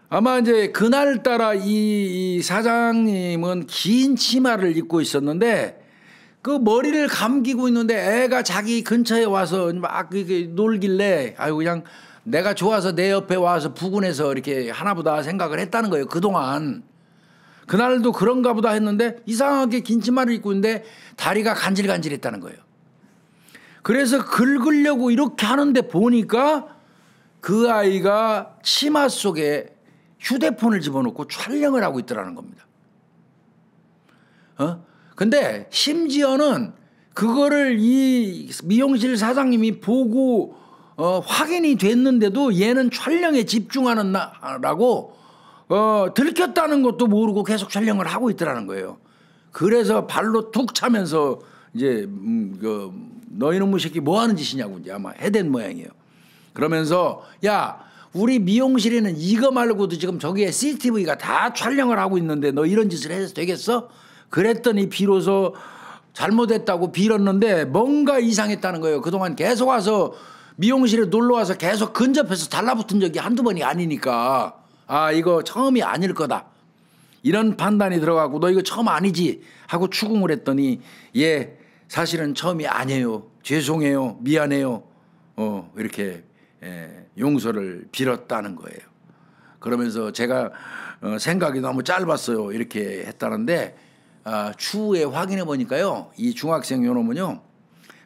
아마 이제 그날따라 이 사장님은 긴 치마를 입고 있었는데 그 머리를 감기고 있는데 애가 자기 근처에 와서 막 놀길래 아유 그냥 내가 좋아서 내 옆에 와서 부근해서 이렇게 하나보다 생각을 했다는 거예요. 그동안. 그날도 그런가 보다 했는데 이상하게 긴 치마를 입고 있는데 다리가 간질간질했다는 거예요. 그래서 긁으려고 이렇게 하는데 보니까 그 아이가 치마 속에 휴대폰을 집어넣고 촬영을 하고 있더라는 겁니다. 근데 심지어는 그거를 이 미용실 사장님이 보고 확인이 됐는데도 얘는 촬영에 집중하느라고 들켰다는 것도 모르고 계속 촬영을 하고 있더라는 거예요. 그래서 발로 툭 차면서 이제 너희 놈의 새끼 뭐 하는 짓이냐고 이제 아마 해댄 모양이에요. 그러면서 야 우리 미용실에는 이거 말고도 지금 저기에 CCTV가 다 촬영을 하고 있는데 너 이런 짓을 해서 되겠어? 그랬더니 비로소 잘못했다고 빌었는데 뭔가 이상했다는 거예요. 그동안 계속 와서 미용실에 놀러 와서 계속 근접해서 달라붙은 적이 한두 번이 아니니까 아 이거 처음이 아닐 거다. 이런 판단이 들어가고 너 이거 처음 아니지 하고 추궁을 했더니 예 사실은 처음이 아니에요. 죄송해요. 미안해요. 이렇게 용서를 빌었다는 거예요. 그러면서 제가 생각이 너무 짧았어요. 이렇게 했다는데 추후에 확인해 보니까요. 이 중학생 요놈은요.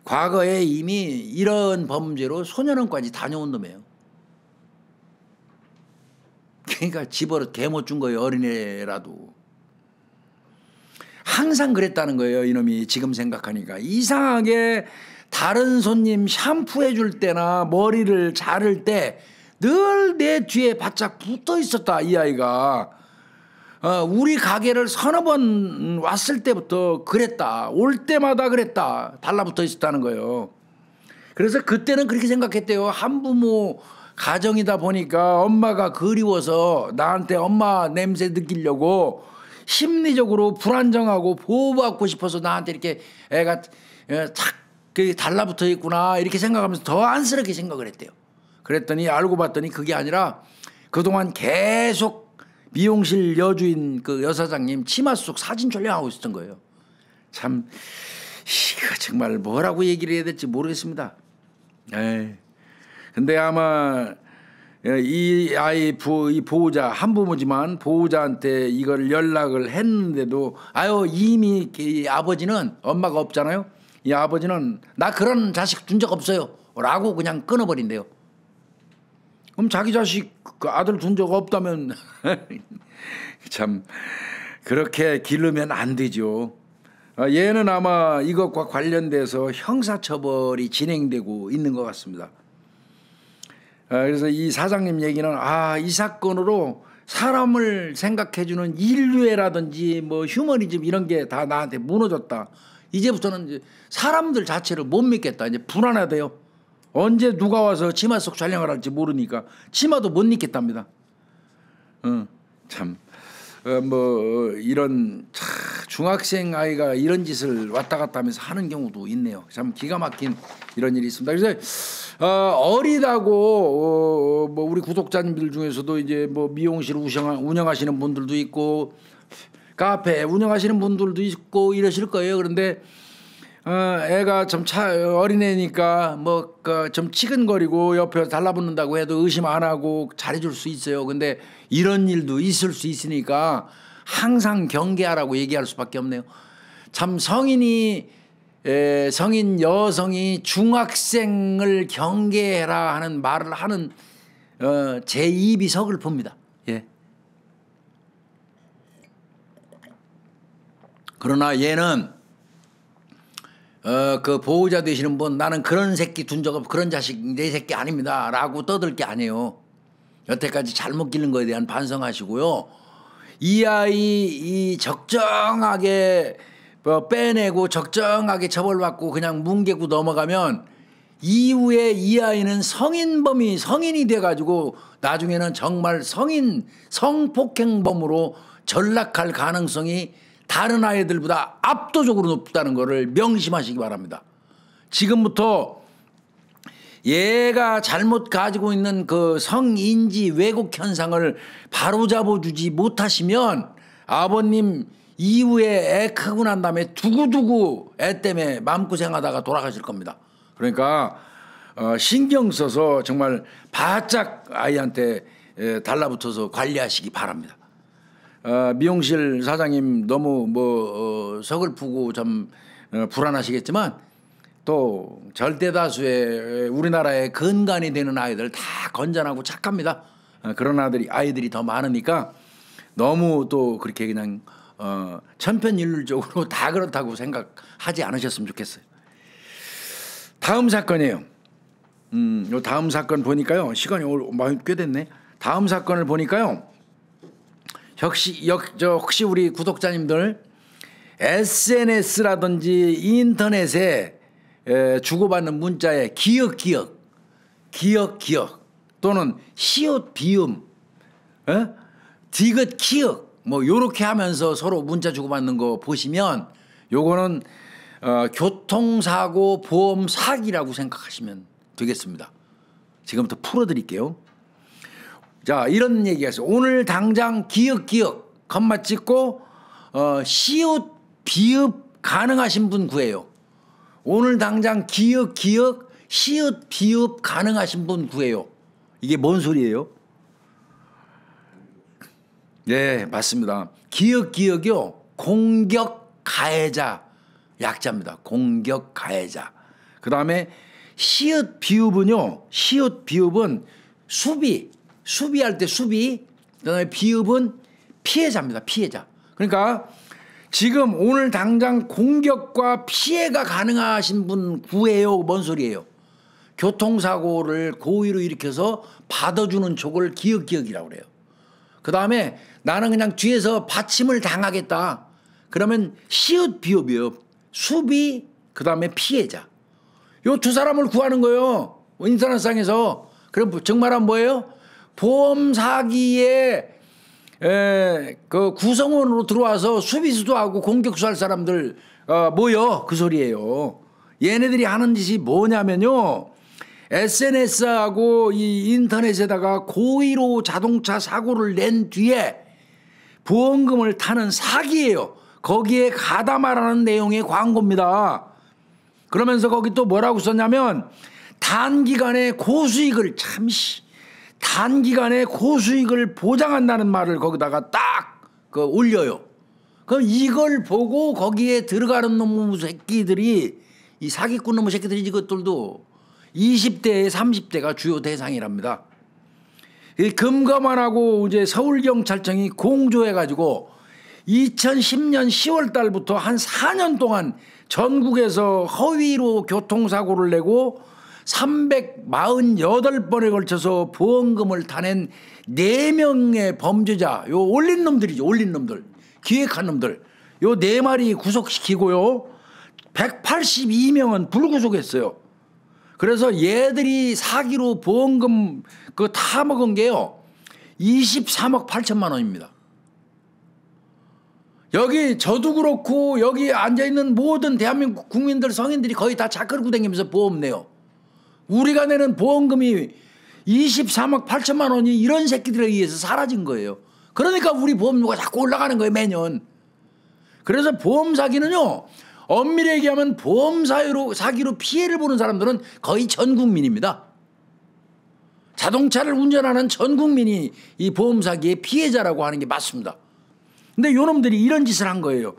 과거에 이미 이런 범죄로 소년원까지 다녀온 놈이에요. 그러니까 집어로 개 못 준 거예요. 어린애라도. 항상 그랬다는 거예요. 이놈이 지금 생각하니까. 이상하게 다른 손님 샴푸해 줄 때나 머리를 자를 때 늘 내 뒤에 바짝 붙어 있었다. 이 아이가. 우리 가게를 서너 번 왔을 때부터 그랬다. 올 때마다 그랬다. 달라붙어 있었다는 거예요. 그래서 그때는 그렇게 생각했대요. 한부모 가정이다 보니까 엄마가 그리워서 나한테 엄마 냄새 느끼려고 심리적으로 불안정하고 보호받고 싶어서 나한테 이렇게 애가 착 달라붙어 있구나 이렇게 생각하면서 더 안쓰럽게 생각을 했대요. 그랬더니 알고 봤더니 그게 아니라 그동안 계속 미용실 여주인 그 여사장님 치마 속 사진 촬영하고 있었던 거예요. 참 이거 정말 뭐라고 얘기를 해야 될지 모르겠습니다. 근데 아마 이 아이 이 보호자 한부모지만 보호자한테 이걸 연락을 했는데도 이미 이 아버지는 엄마가 없잖아요. 이 아버지는 나 그런 자식 둔 적 없어요 라고 그냥 끊어버린대요. 그럼 자기 자식 그 아들 둔 적 없다면 참 그렇게 기르면 안 되죠. 얘는 아마 이것과 관련돼서 형사처벌이 진행되고 있는 것 같습니다. 그래서 이 사장님 얘기는 이 사건으로 사람을 생각해주는 인류애라든지 뭐 휴머니즘 이런 게 다 나한테 무너졌다. 이제부터는 이제 사람들 자체를 못 믿겠다. 이제 불안하대요. 언제 누가 와서 치마 속 촬영을 할지 모르니까 치마도 못 입겠답니다. 참 이런 중학생 아이가 이런 짓을 왔다 갔다 하면서 하는 경우도 있네요. 참 기가 막힌 이런 일이 있습니다. 그래서 어리다고 우리 구독자님들 중에서도 이제 뭐 미용실 운영하시는 분들도 있고 카페 운영하시는 분들도 있고 이러실 거예요. 그런데 애가 좀 어린애니까 뭐 좀 치근거리고 옆에 달라붙는다고 해도 의심 안 하고 잘해줄 수 있어요. 근데 이런 일도 있을 수 있으니까 항상 경계하라고 얘기할 수밖에 없네요. 참 성인 여성이 중학생을 경계해라 하는 말을 하는 제 입이 서글픕니다. 예. 그러나 얘는 그 보호자 되시는 분 나는 그런 새끼 둔 적 없고 그런 자식 내 새끼 아닙니다 라고 떠들 게 아니에요. 여태까지 잘못 기른 거에 대한 반성하시고요. 이 아이 적정하게 빼내고 적정하게 처벌받고 그냥 뭉개고 넘어가면 이후에 이 아이는 성인이 돼가지고 나중에는 정말 성폭행범으로 전락할 가능성이 다른 아이들보다 압도적으로 높다는 것을 명심하시기 바랍니다. 지금부터 얘가 잘못 가지고 있는 그 성인지 왜곡 현상을 바로잡아주지 못하시면 아버님 이후에 애 크고 난 다음에 두고두고 애 때문에 마음고생하다가 돌아가실 겁니다. 그러니까 신경 써서 정말 바짝 아이한테 달라붙어서 관리하시기 바랍니다. 미용실 사장님 너무 서글프고 좀 불안하시겠지만 또 절대 다수의 우리나라의 근간이 되는 아이들 다 건전하고 착합니다. 그런 아이들이 더 많으니까 너무 또 그렇게 그냥 천편일률적으로 다 그렇다고 생각하지 않으셨으면 좋겠어요. 다음 사건이에요. 요 다음 사건 보니까요. 시간이 많이 꽤 됐네. 다음 사건을 보니까요. 혹시 우리 구독자님들 SNS라든지 인터넷에 주고받는 문자에 기역 또는 시옷 비음 디귿 키읔 뭐 요렇게 하면서 서로 문자 주고받는 거 보시면 요거는 교통사고 보험 사기라고 생각하시면 되겠습니다. 지금부터 풀어드릴게요. 자, 이런 얘기가 있어요. 오늘 당장 기역 컴마 찍고 시옷 비읍 가능하신 분 구해요. 오늘 당장 기역 시옷 비읍 가능하신 분 구해요. 이게 뭔 소리예요? 네, 맞습니다. 기역이요. 공격 가해자 약자입니다. 공격 가해자. 그 다음에 시옷 비읍은요. 시옷 비읍은 수비할 때 수비. 그 다음에 비읍은 피해자입니다. 피해자. 그러니까 지금 오늘 당장 공격과 피해가 가능하신 분 구해요. 뭔 소리예요? 교통사고를 고의로 일으켜서 받아주는 족을 기역이라고 그래요. 그 다음에 나는 그냥 뒤에서 받침을 당하겠다. 그러면 시옷 비읍이요. 수비 그 다음에 피해자. 요 두 사람을 구하는 거예요. 인터넷상에서. 그럼 정말은 뭐예요? 보험 사기에 그 구성원으로 들어와서 수비수도 하고 공격수 할 사람들 모여 그 소리예요. 얘네들이 하는 짓이 뭐냐면요. SNS하고 이 인터넷에다가 고의로 자동차 사고를 낸 뒤에 보험금을 타는 사기예요. 거기에 가담하라는 내용의 광고입니다. 그러면서 거기 또 뭐라고 썼냐면 단기간에 고수익을 단기간에 고수익을 보장한다는 말을 거기다가 딱 그 올려요. 그럼 이걸 보고 거기에 들어가는 놈의 새끼들이 이 사기꾼 놈의 새끼들이 이것들도 20대 30대가 주요 대상이랍니다. 금감원하고 이제 서울경찰청이 공조해가지고 2010년 10월 달부터 한 4년 동안 전국에서 허위로 교통사고를 내고 348번에 걸쳐서 보험금을 타낸 4명의 범죄자, 요 올린 놈들이죠. 올린 놈들. 기획한 놈들. 요 4마리 구속시키고요. 182명은 불구속했어요. 그래서 얘들이 사기로 보험금 그 타먹은 게요. 23억 8천만 원입니다. 여기 저도 그렇고 여기 앉아있는 모든 대한민국 국민들 성인들이 거의 다 차 끌고 다니면서 보험 내요. 우리가 내는 보험금이 23억 8천만 원이 이런 새끼들에 의해서 사라진 거예요. 그러니까 우리 보험료가 자꾸 올라가는 거예요. 매년. 그래서 보험 사기는요. 엄밀히 얘기하면 보험 사기로 피해를 보는 사람들은 거의 전 국민입니다. 자동차를 운전하는 전 국민이 이 보험 사기의 피해자라고 하는 게 맞습니다. 근데 요놈들이 이런 짓을 한 거예요.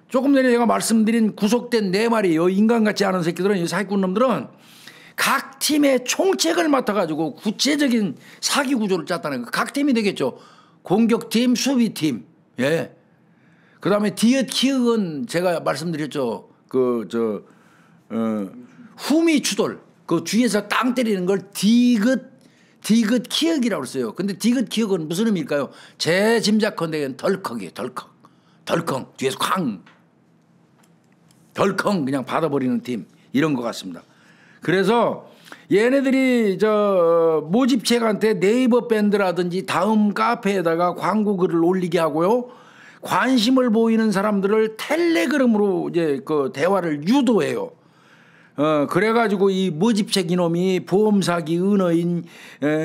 조금 전에 제가 말씀드린 구속된 4마리 요 인간 같지 않은 새끼들은 이 사기꾼 놈들은 각 팀의 총책을 맡아가지고 구체적인 사기 구조를 짰다는 거. 각 팀이 되겠죠. 공격팀, 수비팀. 예. 그 다음에 디귿 키읔은 제가 말씀드렸죠. 후미 추돌. 그 뒤에서 땅 때리는 걸 디귿 키읔이라고 써요. 근데 디귿 키읔은 무슨 의미일까요? 제 짐작컨대 덜컥이에요. 덜컹. 뒤에서 쾅. 덜컹 그냥 받아버리는 팀. 이런 것 같습니다. 그래서 얘네들이 모집책한테 네이버 밴드라든지 다음 카페에다가 광고 글을 올리게 하고요. 관심을 보이는 사람들을 텔레그램으로 이제 그 대화를 유도해요. 그래가지고 이 모집책 이놈이 보험 사기 은어인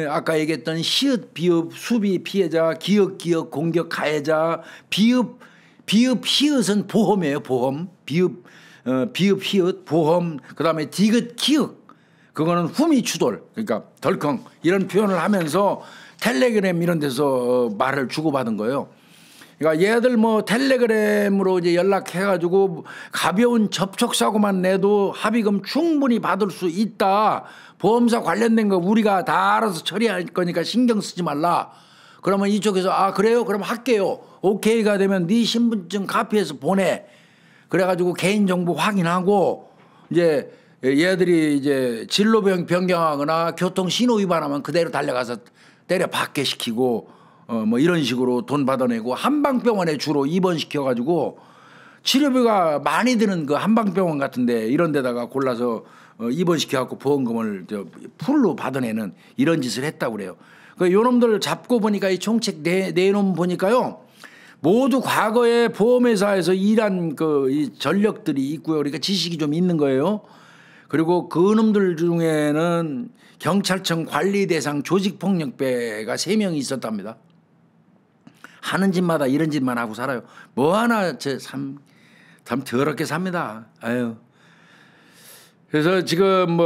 아까 얘기했던 시읒 비읍 수비 피해자 기역 공격 가해자 비읍 히읗은 보험이에요. 보험 비읍 히읗 보험 그다음에 디귿 키읔 그거는 후미 추돌 그러니까 덜컹 이런 표현을 하면서 텔레그램 이런 데서 말을 주고받은 거예요. 그러니까 얘들 뭐 텔레그램으로 이제 연락해가지고 가벼운 접촉사고만 내도 합의금 충분히 받을 수 있다. 보험사 관련된 거 우리가 다 알아서 처리할 거니까 신경 쓰지 말라. 그러면 이쪽에서 아 그래요? 그럼 할게요. 오케이가 되면 네 신분증 카피해서 보내. 그래가지고 개인정보 확인하고 이제 얘들이 이제 진로 변경하거나 교통 신호 위반하면 그대로 달려가서 때려 박게 시키고 뭐 이런 식으로 돈 받아내고 한방병원에 주로 입원시켜가지고 치료비가 많이 드는 그 한방병원 같은데 이런 데다가 골라서 입원시켜갖고 보험금을 풀로 받아내는 이런 짓을 했다고 그래요. 그 요놈들 잡고 보니까 이 총책 내놓음 보니까요. 모두 과거에 보험회사에서 일한 이 전력들이 있고요. 그러니까 지식이 좀 있는 거예요. 그리고 그놈들 중에는 경찰청 관리대상 조직폭력배가 3명이 있었답니다. 하는 짓마다 이런 짓만 하고 살아요. 뭐 하나 참 더럽게 삽니다. 아유. 그래서 지금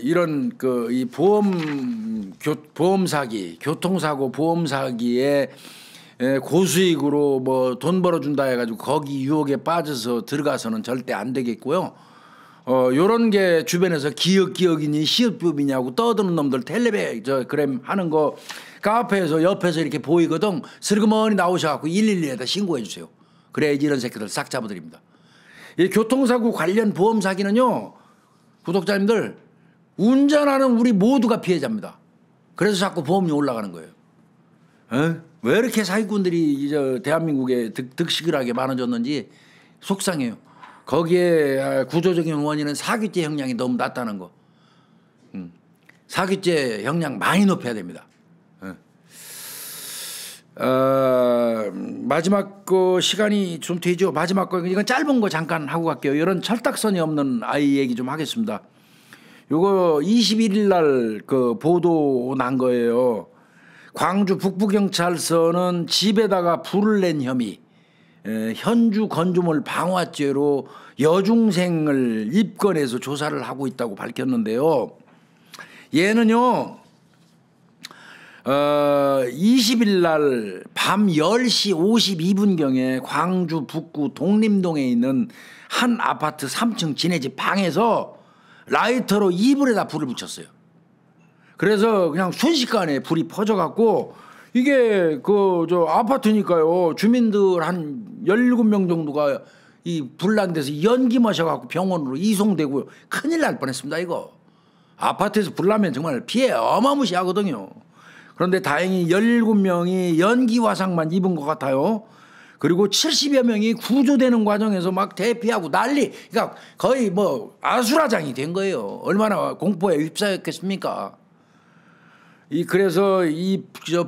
이런 이 보험 사기, 교통사고 보험 사기에 고수익으로 돈 벌어준다 해가지고 거기 유혹에 빠져서 들어가서는 절대 안 되겠고요. 요런 게 주변에서 기억이니 시업법이냐고 떠드는 놈들 그램 하는 거 카페에서 옆에서 이렇게 보이거든. 슬그머니 나오셔갖고 112에다 신고해 주세요. 그래야지 이런 새끼들 싹 잡아드립니다. 이 교통사고 관련 보험 사기는요, 구독자님들, 운전하는 우리 모두가 피해자입니다. 그래서 자꾸 보험료 올라가는 거예요. 왜 이렇게 사기꾼들이 대한민국에 득식을하게 많아졌는지 속상해요. 거기에 구조적인 원인은 사기죄 형량이 너무 낮다는 거. 사기죄 형량 많이 높여야 됩니다. 마지막 시간이 좀 되죠. 마지막 이건 짧은 거 잠깐 하고 갈게요. 이런 철딱선이 없는 아이 얘기 좀 하겠습니다. 요거 21일 날 보도 난 거예요. 광주 북부경찰서는 집에다가 불을 낸 혐의, 현주 건조물 방화죄로 여중생을 입건해서 조사를 하고 있다고 밝혔는데요. 얘는요, 20일 날 밤 10시 52분경에 광주 북구 독림동에 있는 한 아파트 3층 지네집 방에서 라이터로 이불에다 불을 붙였어요. 그래서 그냥 순식간에 불이 퍼져갖고 이게 아파트니까요. 주민들 한 17명 정도가 이 불난 데서 연기 마셔갖고 병원으로 이송되고 큰일 날 뻔했습니다. 이거 아파트에서 불나면 정말 피해 어마무시하거든요. 그런데 다행히 17명이 연기 화상만 입은 것 같아요. 그리고 70여 명이 구조되는 과정에서 막 대피하고 난리, 그러니까 거의 아수라장이 된 거예요. 얼마나 공포에 휩싸였겠습니까? 그래서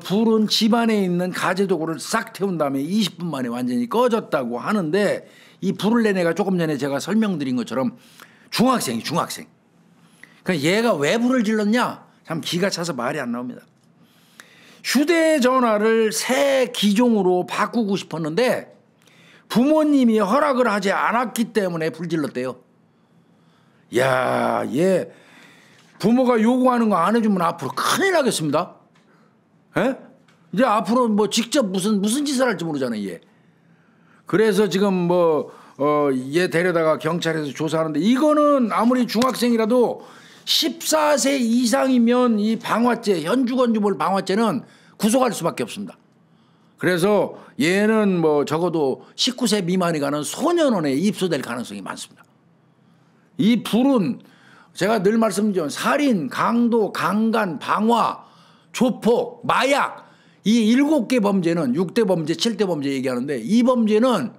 불은 집안에 있는 가재도구를 싹 태운 다음에 20분 만에 완전히 꺼졌다고 하는데, 이 불을 낸 애가 조금 전에 제가 설명드린 것처럼 중학생. 그러니까 얘가 왜 불을 질렀냐? 참 기가 차서 말이 안 나옵니다. 휴대전화를 새 기종으로 바꾸고 싶었는데 부모님이 허락을 하지 않았기 때문에 불질렀대요. 야, 얘 부모가 요구하는 거 안 해주면 앞으로 큰일 나겠습니다. 에? 이제 앞으로 직접 무슨 짓을 할지 모르잖아요, 얘. 그래서 지금 얘 데려다가 경찰에서 조사하는데, 이거는 아무리 중학생이라도 14세 이상이면 이 방화죄, 현주건조물 방화죄는 구속할 수밖에 없습니다. 그래서 얘는 적어도 19세 미만이 가는 소년원에 입소될 가능성이 많습니다. 이 불은 제가 늘 말씀드린 살인, 강도, 강간, 방화, 조폭, 마약, 이 7개 범죄는 6대 범죄, 7대 범죄 얘기하는데, 이 범죄는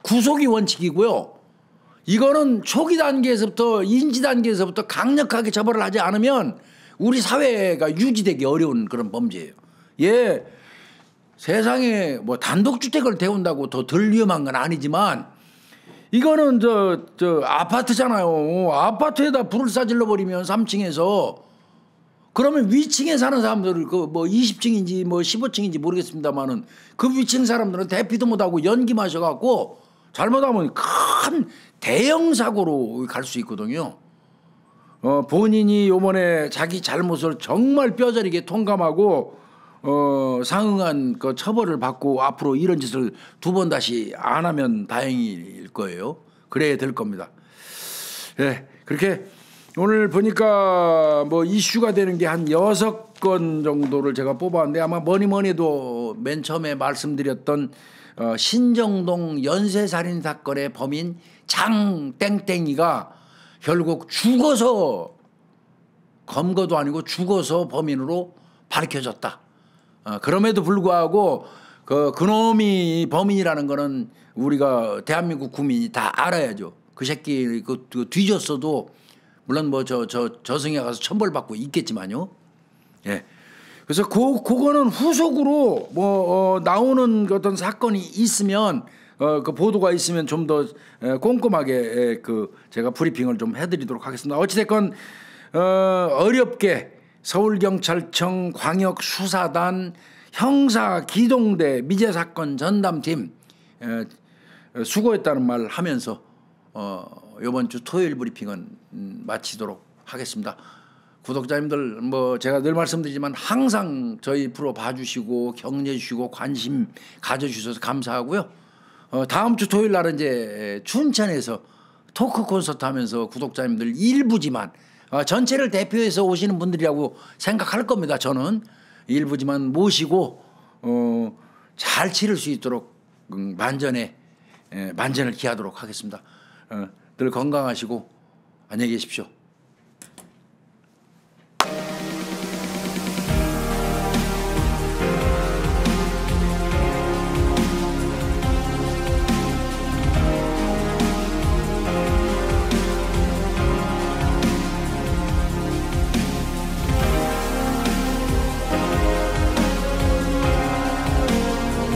구속이 원칙이고요. 이거는 초기 단계에서부터 인지 단계에서부터 강력하게 처벌을 하지 않으면 우리 사회가 유지되기 어려운 그런 범죄예요. 예, 세상에 단독주택을 태운다고 더 덜 위험한 건 아니지만, 이거는 아파트잖아요. 아파트에다 불을 싸질러 버리면 3층에서, 그러면 위층에 사는 사람들을 20층인지 15층인지 모르겠습니다만은 그 위층 사람들은 대피도 못하고 연기 마셔갖고 잘못하면 큰 대형 사고로 갈 수 있거든요. 본인이 요번에 자기 잘못을 정말 뼈저리게 통감하고 상응한 처벌을 받고 앞으로 이런 짓을 2번 다시 안 하면 다행일 거예요. 그래야 될 겁니다. 예, 그렇게 오늘 보니까 이슈가 되는 게 한 6건 정도를 제가 뽑았는데, 아마 뭐니 해도 맨 처음에 말씀드렸던 신정동 연쇄살인 사건의 범인 장땡땡이가 결국 죽어서, 검거도 아니고 죽어서 범인으로 밝혀졌다. 그럼에도 불구하고 그놈이 범인이라는 거는 우리가 대한민국 국민이 다 알아야죠. 그 새끼 그 뒤졌어도 물론 뭐 저승에 가서 천벌받고 있겠지만요. 예. 그래서 그거는 후속으로 뭐 나오는 어떤 사건이 있으면 그 보도가 있으면 좀 더 꼼꼼하게 그 제가 브리핑을 좀 해드리도록 하겠습니다. 어찌됐건 어렵게 서울경찰청 광역수사단 형사기동대 미제사건 전담팀 수고했다는 말 하면서 이번 주 토요일 브리핑은 마치도록 하겠습니다. 구독자님들 뭐 제가 늘 말씀드리지만 항상 저희 프로 봐주시고 격려해 주시고 관심 가져주셔서 감사하고요. 다음 주 토요일 날은 이제 춘천에서 토크 콘서트 하면서 구독자님들 일부지만 전체를 대표해서 오시는 분들이라고 생각할 겁니다. 저는 일부지만 모시고 잘 치를 수 있도록 만전을 기하도록 하겠습니다. 늘 건강하시고 안녕히 계십시오.